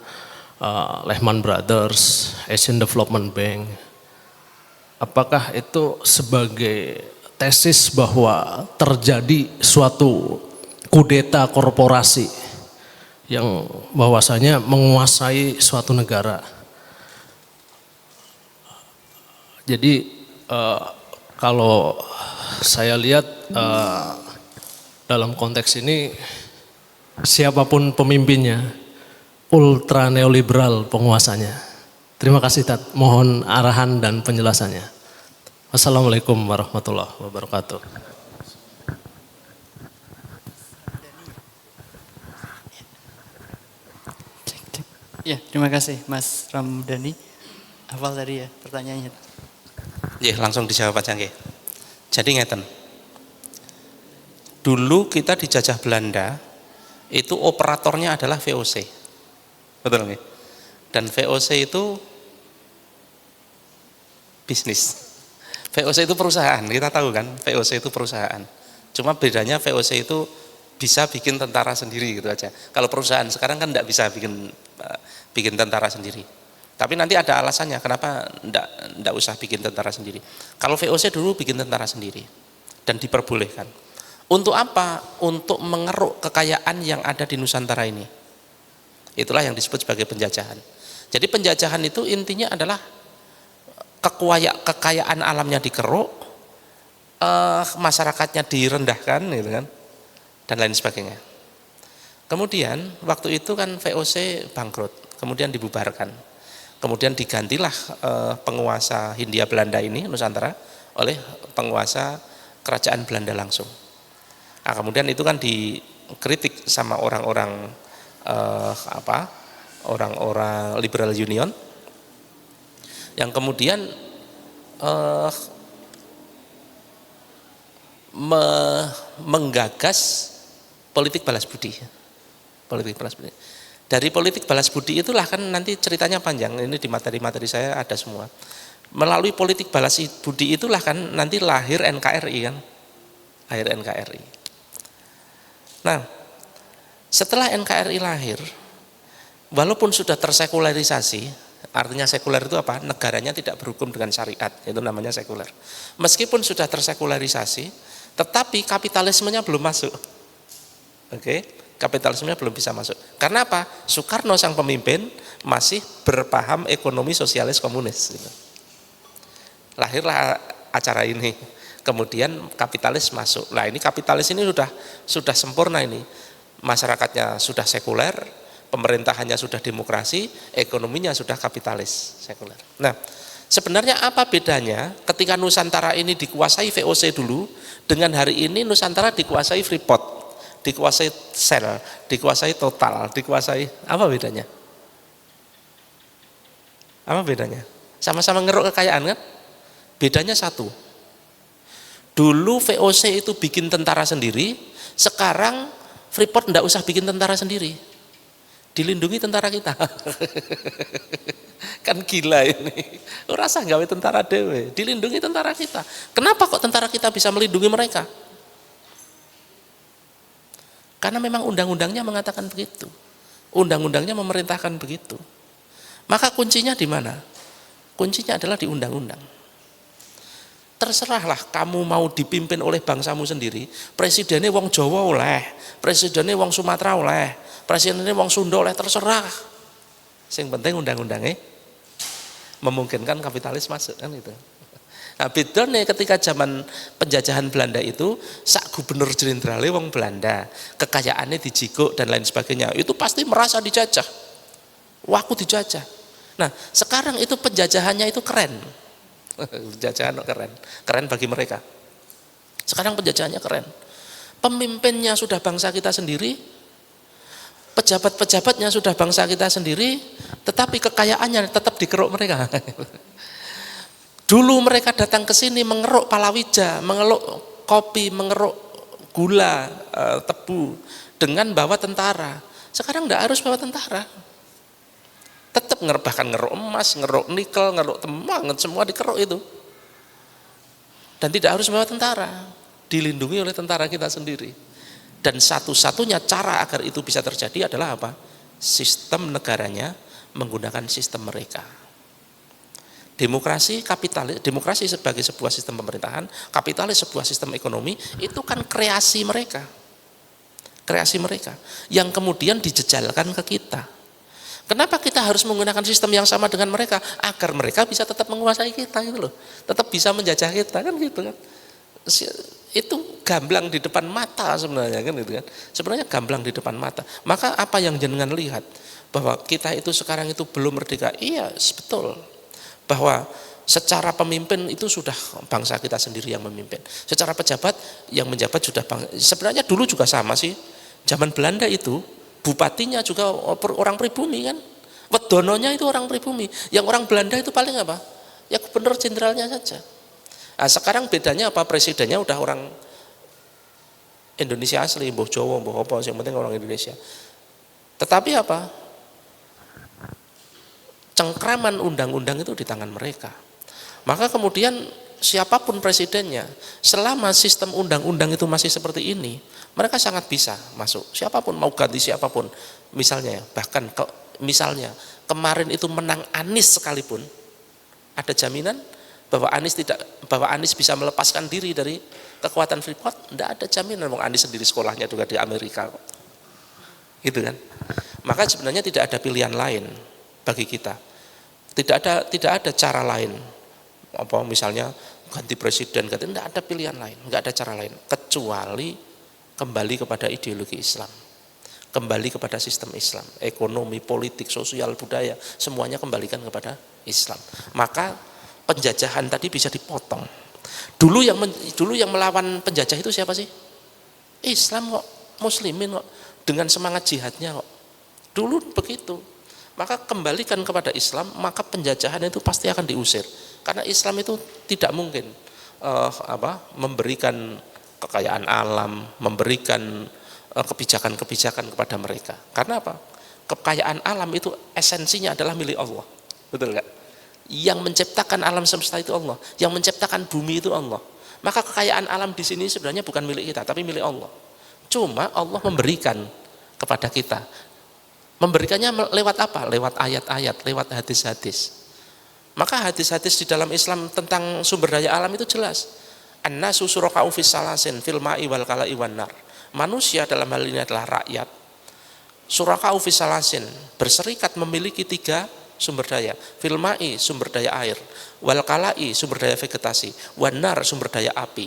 Lehman Brothers, Asian Development Bank. Apakah itu sebagai tesis bahwa terjadi suatu kudeta korporasi yang bahwasanya menguasai suatu negara. Jadi kalau saya lihat dalam konteks ini siapapun pemimpinnya ultra neoliberal penguasanya. Terima kasih Tat, mohon arahan dan penjelasannya. Assalamualaikum warahmatullahi wabarakatuh.
Ya, terima kasih Mas Ramdhani. Hafal tadi ya pertanyaannya.
Ya, langsung dijawab aja nggih. Jadi ngeten. Dulu kita dijajah Belanda, itu operatornya adalah VOC. Betul nggih? Dan VOC itu bisnis. VOC itu perusahaan, kita tahu kan, VOC itu perusahaan. Cuma bedanya VOC itu bisa bikin tentara sendiri gitu aja. Kalau perusahaan sekarang kan tidak bisa bikin tentara sendiri. Tapi nanti ada alasannya kenapa tidak usah bikin tentara sendiri. Kalau VOC dulu bikin tentara sendiri dan diperbolehkan. Untuk apa? Untuk mengeruk kekayaan yang ada di Nusantara ini. Itulah yang disebut sebagai penjajahan. Jadi penjajahan itu intinya adalah kekayaan alamnya dikeruk, masyarakatnya direndahkan, gitu kan, dan lain sebagainya. Kemudian waktu itu kan VOC bangkrut, kemudian dibubarkan, kemudian digantilah penguasa Hindia Belanda ini Nusantara oleh penguasa kerajaan Belanda langsung. Nah, kemudian itu kan dikritik sama orang-orang orang-orang liberal union, yang kemudian menggagas politik balas budi. Politik balas budi. Dari politik balas budi itulah kan nanti ceritanya panjang, ini di materi-materi saya ada semua. Melalui politik balas budi itulah kan nanti lahir NKRI kan. Lahir NKRI. Nah, setelah NKRI lahir, walaupun sudah tersekularisasi, artinya sekuler itu apa? Negaranya tidak berhukum dengan syariat, itu namanya sekuler. Meskipun sudah tersekularisasi, tetapi kapitalismenya belum masuk. Oke, kapitalismenya belum bisa masuk. Karena apa? Soekarno sang pemimpin masih berpaham ekonomi sosialis komunis. Gitu. Lahirlah acara ini. Kemudian kapitalis masuk. Nah ini kapitalis ini sudah sempurna ini. Masyarakatnya sudah sekuler, pemerintahannya sudah demokrasi, ekonominya sudah kapitalis sekuler. Nah, sebenarnya apa bedanya ketika Nusantara ini dikuasai VOC dulu dengan hari ini Nusantara dikuasai Freeport, dikuasai Shell, dikuasai Total, dikuasai, apa bedanya? Apa bedanya? Sama-sama ngeruk kekayaan kan? Bedanya satu. Dulu VOC itu bikin tentara sendiri, sekarang Freeport tidak usah bikin tentara sendiri. Dilindungi tentara kita. Kan gila ini. Rasa gawe tentara dewe, dilindungi tentara kita. Kenapa kok tentara kita bisa melindungi mereka? Karena memang undang-undangnya mengatakan begitu. Undang-undangnya memerintahkan begitu. Maka kuncinya di mana? Kuncinya adalah di undang-undang. Terserahlah kamu mau dipimpin oleh bangsamu sendiri, presidennya wong Jawa oleh, presidennya wong Sumatera oleh, presidennya wong Sunda oleh, terserah. Yang penting undang-undangnya memungkinkan kapitalis masuk kan itu. Nah bedanya ketika zaman penjajahan Belanda itu sak gubernur jenderalnya wong Belanda, kekayaannya dijikuk dan lain sebagainya, itu pasti merasa dijajah. Wah aku dijajah. Nah sekarang itu penjajahannya itu keren. Penjajahan keren bagi mereka. Sekarang penjajahannya keren. Pemimpinnya sudah bangsa kita sendiri, pejabat-pejabatnya sudah bangsa kita sendiri, tetapi kekayaannya tetap dikeruk mereka. Dulu mereka datang ke sini mengeruk palawija, mengeruk kopi, mengeruk gula, tebu dengan bawa tentara. Sekarang tidak harus bawa tentara. Tetap bahkan ngeruk emas, ngeruk nikel, ngeruk temang, semua dikeruk itu. Dan tidak harus bawa tentara, dilindungi oleh tentara kita sendiri. Dan satu-satunya cara agar itu bisa terjadi adalah apa? Sistem negaranya menggunakan sistem mereka. Demokrasi kapitalis, demokrasi sebagai sebuah sistem pemerintahan, kapitalis sebuah sistem ekonomi, itu kan kreasi mereka. Kreasi mereka yang kemudian dijejalkan ke kita. Kenapa kita harus menggunakan sistem yang sama dengan mereka? Agar mereka bisa tetap menguasai kita gitu loh. Tetap bisa menjajah kita kan gitu kan. Itu gamblang di depan mata sebenarnya kan gitu kan. Sebenarnya gamblang di depan mata. Maka apa yang jenengan lihat bahwa kita itu sekarang itu belum merdeka? Iya, betul. Bahwa secara pemimpin itu sudah bangsa kita sendiri yang memimpin. Secara pejabat yang menjabat sudah sebenarnya dulu juga sama sih. Zaman Belanda itu bupatinya juga orang pribumi kan. Wedononya itu orang pribumi. Yang orang Belanda itu paling apa? Ya gubernur jenderalnya saja. Nah, sekarang bedanya apa? Presidennya udah orang Indonesia asli, mbuh Jawa, mbuh apa, yang penting orang Indonesia. Tetapi apa? Cengkraman undang-undang itu di tangan mereka. Maka kemudian siapapun presidennya, selama sistem undang-undang itu masih seperti ini, mereka sangat bisa masuk. Siapapun mau ganti siapapun, misalnya bahkan misalnya kemarin itu menang Anies sekalipun, ada jaminan bahwa Anies bisa melepaskan diri dari kekuatan Freeport? Tidak ada jaminan. Anies sendiri sekolahnya juga di Amerika, gitu kan? Maka sebenarnya tidak ada pilihan lain bagi kita. Tidak ada cara lain. Apa misalnya ganti presiden, tidak ada pilihan lain, nggak ada cara lain kecuali kembali kepada ideologi Islam, kembali kepada sistem Islam, ekonomi, politik, sosial, budaya, semuanya kembalikan kepada Islam. Maka penjajahan tadi bisa dipotong. Dulu yang melawan penjajah itu siapa sih? Islam kok, muslimin kok, dengan semangat jihadnya kok. Dulu begitu. Maka kembalikan kepada Islam, maka penjajahan itu pasti akan diusir. Karena Islam itu tidak mungkin memberikan kekayaan alam, memberikan kebijakan-kebijakan kepada mereka. Karena apa? Kekayaan alam itu esensinya adalah milik Allah. Betul enggak? Yang menciptakan alam semesta itu Allah, yang menciptakan bumi itu Allah. Maka kekayaan alam di sini sebenarnya bukan milik kita, tapi milik Allah. Cuma Allah memberikan kepada kita. Memberikannya lewat apa? Lewat ayat-ayat, lewat hadis-hadis. Maka hadis-hadis di dalam Islam tentang sumber daya alam itu jelas. An-nasu suraka'u fis salasin fil ma'i wal kala'i wan nar. Manusia dalam hal ini adalah rakyat. Suraka'u fis salasin, berserikat memiliki 3 sumber daya. Fil ma'i, sumber daya air. Wal kala'i, sumber daya vegetasi. Wan nar, sumber daya api.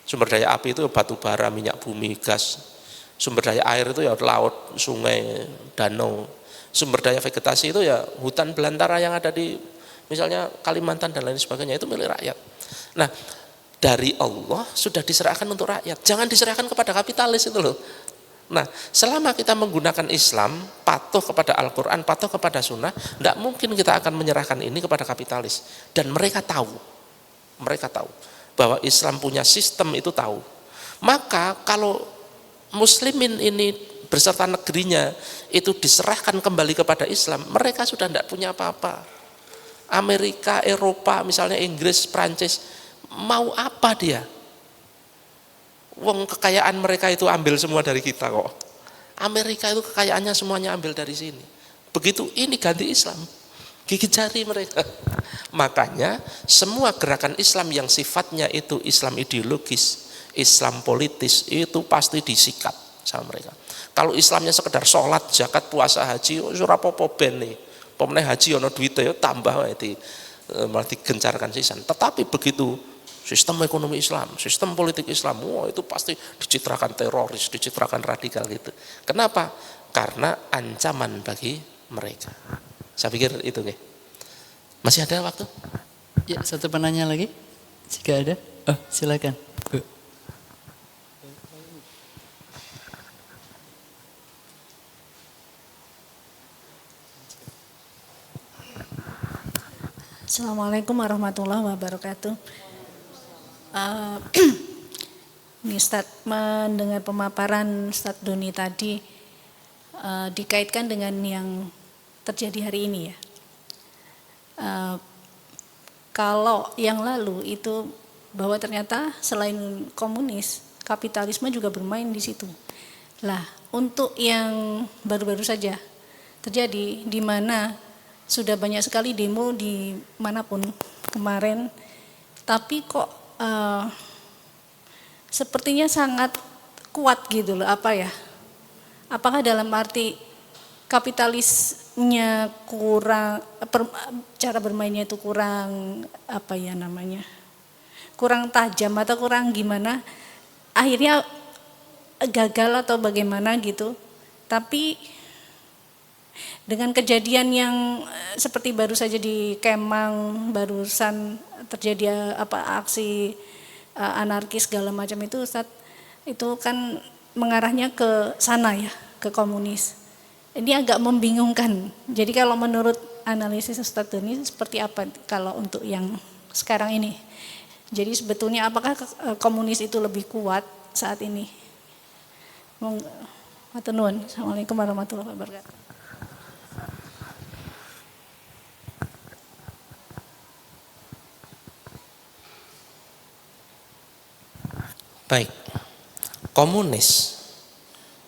Sumber daya api itu batu bara, minyak bumi, gas. Sumber daya air itu ya laut, sungai, danau. Sumber daya vegetasi itu ya hutan belantara yang ada di misalnya Kalimantan dan lain sebagainya, itu milik rakyat. Nah, dari Allah sudah diserahkan untuk rakyat. Jangan diserahkan kepada kapitalis itu loh. Nah, selama kita menggunakan Islam, patuh kepada Al-Quran, patuh kepada Sunnah, tidak mungkin kita akan menyerahkan ini kepada kapitalis. Dan mereka tahu bahwa Islam punya sistem itu tahu. Maka kalau muslimin ini beserta negerinya itu diserahkan kembali kepada Islam, mereka sudah tidak punya apa-apa. Amerika, Eropa, misalnya Inggris, Prancis, mau apa dia? Wong kekayaan mereka itu ambil semua dari kita kok. Amerika itu kekayaannya semuanya ambil dari sini. Begitu ini ganti Islam, gigit jari mereka. Makanya semua gerakan Islam yang sifatnya itu Islam ideologis, Islam politis, itu pasti disikat sama mereka. Kalau Islamnya sekedar sholat, zakat, puasa, haji, ora apa-apa ben nih. Pemenang haji ono duit ya tambah malah digencarkan sisan. Tetapi begitu sistem ekonomi Islam, sistem politik Islam, itu pasti dicitrakan teroris, dicitrakan radikal gitu. Kenapa? Karena ancaman bagi mereka. Saya pikir itu nih. Masih ada waktu?
Ya, satu penanya lagi. Jika ada, silakan.
Assalamualaikum warahmatullahi wabarakatuh. Ini Ustadz mendengar pemaparan Ustadz Doni tadi dikaitkan dengan yang terjadi hari ini ya. Kalau yang lalu itu bahwa ternyata selain komunis, kapitalisme juga bermain di situ. Lah, untuk yang baru-baru saja terjadi di mana sudah banyak sekali demo di manapun kemarin, tapi kok sepertinya sangat kuat gitu loh, apa ya? Apakah dalam arti kapitalisnya kurang, cara bermainnya itu kurang, apa ya namanya, kurang tajam atau kurang gimana, akhirnya gagal atau bagaimana gitu. Tapi dengan kejadian yang seperti baru saja di Kemang, barusan terjadi aksi anarkis segala macam itu, Ustadz, itu kan mengarahnya ke sana ya, ke komunis. Ini agak membingungkan. Jadi kalau menurut analisis Ustadz Doni seperti apa kalau untuk yang sekarang ini? Jadi sebetulnya apakah komunis itu lebih kuat saat ini? Matur nuwun. Assalamualaikum warahmatullahi wabarakatuh.
Baik, komunis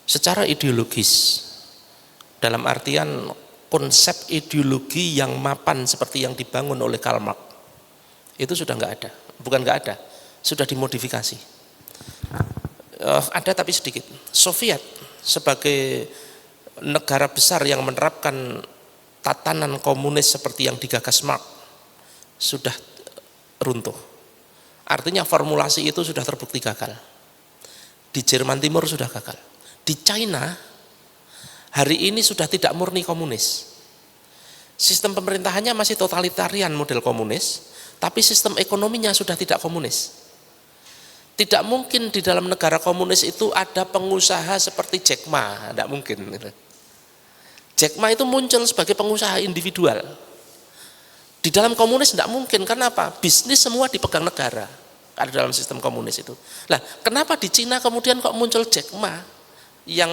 secara ideologis, dalam artian konsep ideologi yang mapan seperti yang dibangun oleh Karl Marx, itu sudah nggak ada. Bukan nggak ada, sudah dimodifikasi. Ada tapi sedikit. Soviet sebagai negara besar yang menerapkan tatanan komunis seperti yang digagas Marx sudah runtuh. Artinya formulasi itu sudah terbukti gagal. Di Jerman Timur sudah gagal. Di China hari ini sudah tidak murni komunis. Sistem pemerintahannya masih totalitarian model komunis, tapi sistem ekonominya sudah tidak komunis. Tidak mungkin di dalam negara komunis itu ada pengusaha seperti Jack Ma, tidak mungkin. Jack Ma itu muncul sebagai pengusaha individual. Di dalam komunis tidak mungkin, karena apa? Bisnis semua dipegang negara, ada dalam sistem komunis itu. Nah, kenapa di Cina kemudian kok muncul Jack Ma yang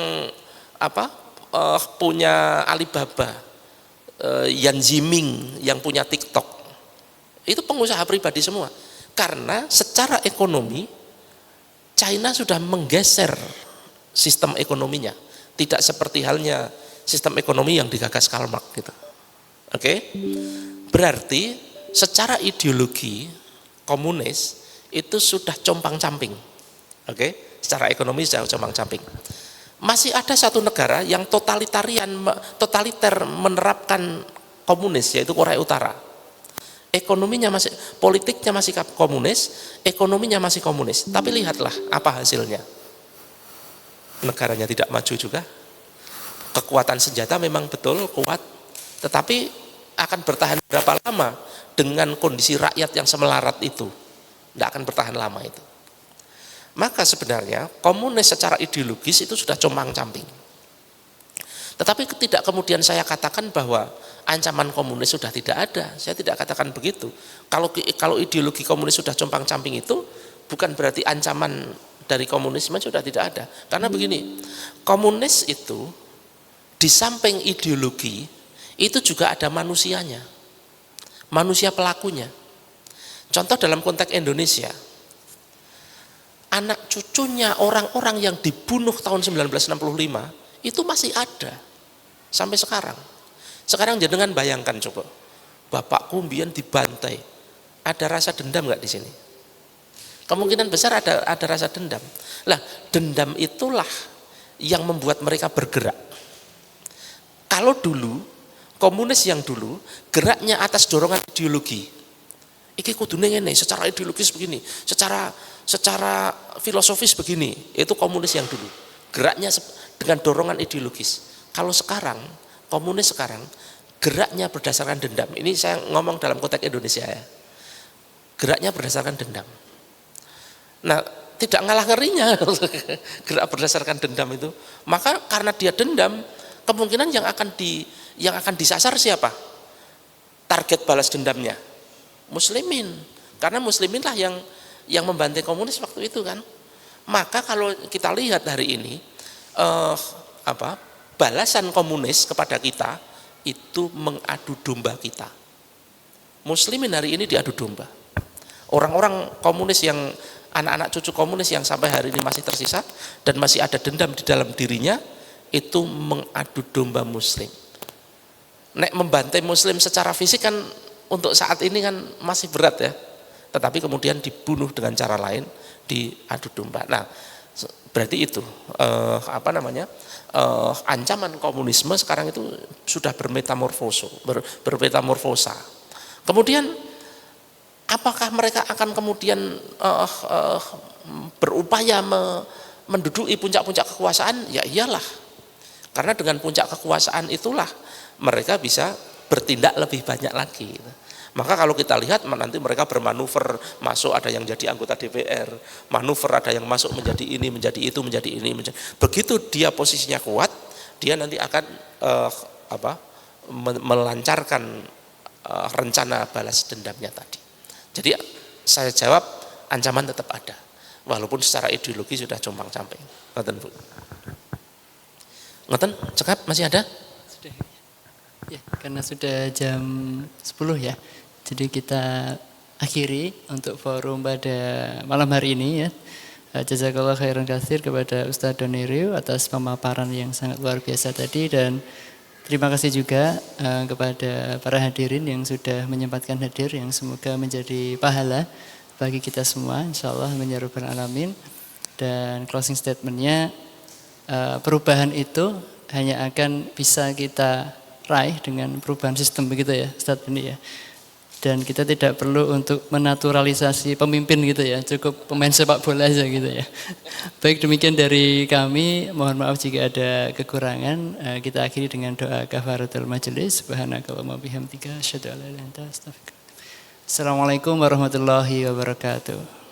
punya Alibaba, Yan Ziming yang punya TikTok, itu pengusaha pribadi semua. Karena secara ekonomi China sudah menggeser sistem ekonominya, tidak seperti halnya sistem ekonomi yang digagas Karl Marx gitu. Oke? Berarti secara ideologi komunis itu sudah compang-camping. Oke? Secara ekonomi sudah compang-camping. Masih ada satu negara yang totaliter menerapkan komunis, yaitu Korea Utara. Ekonominya masih, politiknya masih komunis, ekonominya masih komunis. Tapi lihatlah apa hasilnya. Negaranya tidak maju juga. Kekuatan senjata memang betul kuat, tetapi akan bertahan berapa lama dengan kondisi rakyat yang semelarat itu? Tidak akan bertahan lama itu. Maka sebenarnya komunis secara ideologis itu sudah compang-camping. Tetapi tidak kemudian saya katakan bahwa ancaman komunis sudah tidak ada. Saya tidak katakan begitu. Kalau ideologi komunis sudah compang-camping itu bukan berarti ancaman dari komunisme sudah tidak ada. Karena begini, komunis itu di samping ideologi itu juga ada manusianya, manusia pelakunya. Contoh dalam konteks Indonesia, anak cucunya orang-orang yang dibunuh tahun 1965 itu masih ada sampai sekarang. Sekarang jenengan bayangkan coba, bapakku mbiyen dibantai, ada rasa dendam nggak di sini? Kemungkinan besar ada rasa dendam. Lah, dendam itulah yang membuat mereka bergerak. Kalau dulu komunis yang dulu geraknya atas dorongan ideologi. Iki kudune ngene, secara ideologis begini, secara filosofis begini. Itu komunis yang dulu. Geraknya dengan dorongan ideologis. Kalau sekarang, komunis sekarang geraknya berdasarkan dendam. Ini saya ngomong dalam konteks Indonesia ya. Geraknya berdasarkan dendam. Nah, tidak ngalah ngerinya gerak berdasarkan dendam itu. Maka karena dia dendam, kemungkinan yang akan disasar siapa? Target balas dendamnya Muslimin, karena Muslimin lah yang membantai komunis waktu itu kan. Maka kalau kita lihat hari ini balasan komunis kepada kita itu mengadu domba kita. Muslimin hari ini diadu domba. Orang-orang komunis yang anak-anak cucu komunis yang sampai hari ini masih tersisa dan masih ada dendam di dalam dirinya itu mengadu domba Muslim. nek membantai muslim secara fisik kan untuk saat ini kan masih berat ya. Tetapi kemudian dibunuh dengan cara lain, diadu domba. Nah, berarti itu ancaman komunisme sekarang itu sudah bermetamorfosa. Kemudian apakah mereka akan kemudian berupaya menduduki puncak-puncak kekuasaan? Ya iyalah. Karena dengan puncak kekuasaan itulah mereka bisa bertindak lebih banyak lagi. Maka kalau kita lihat nanti mereka bermanuver, masuk ada yang jadi anggota DPR, manuver ada yang masuk menjadi ini, menjadi itu, menjadi ini. Begitu dia posisinya kuat, dia nanti akan melancarkan rencana balas dendamnya tadi. Jadi saya jawab ancaman tetap ada, walaupun secara ideologi sudah compang-camping. Ngoten Bu. Ngoten, cekap masih ada?
Sudah. Ya, karena sudah jam 10 ya. Jadi kita akhiri untuk forum pada malam hari ini ya. Jazakallah khairan katsir kepada Ustadz Donirio atas pemaparan yang sangat luar biasa tadi, dan terima kasih juga kepada para hadirin yang sudah menyempatkan hadir, yang semoga menjadi pahala bagi kita semua insyaallah ya rabbal alamin. Dan closing statementnya, perubahan itu hanya akan bisa kita raih dengan perubahan sistem begitu ya Ustadz ini ya. Dan kita tidak perlu untuk menaturalisasi pemimpin gitu ya, cukup pemain sepak bola aja gitu ya. Baik, demikian dari kami, mohon maaf jika ada kekurangan. Kita akhiri dengan doa kafaratul majelis. Subhanakallahumma bihamdika asyhadu an la ilaha illa anta astaghfiruka wa atubu ilaik. Assalamualaikum warahmatullahi wabarakatuh.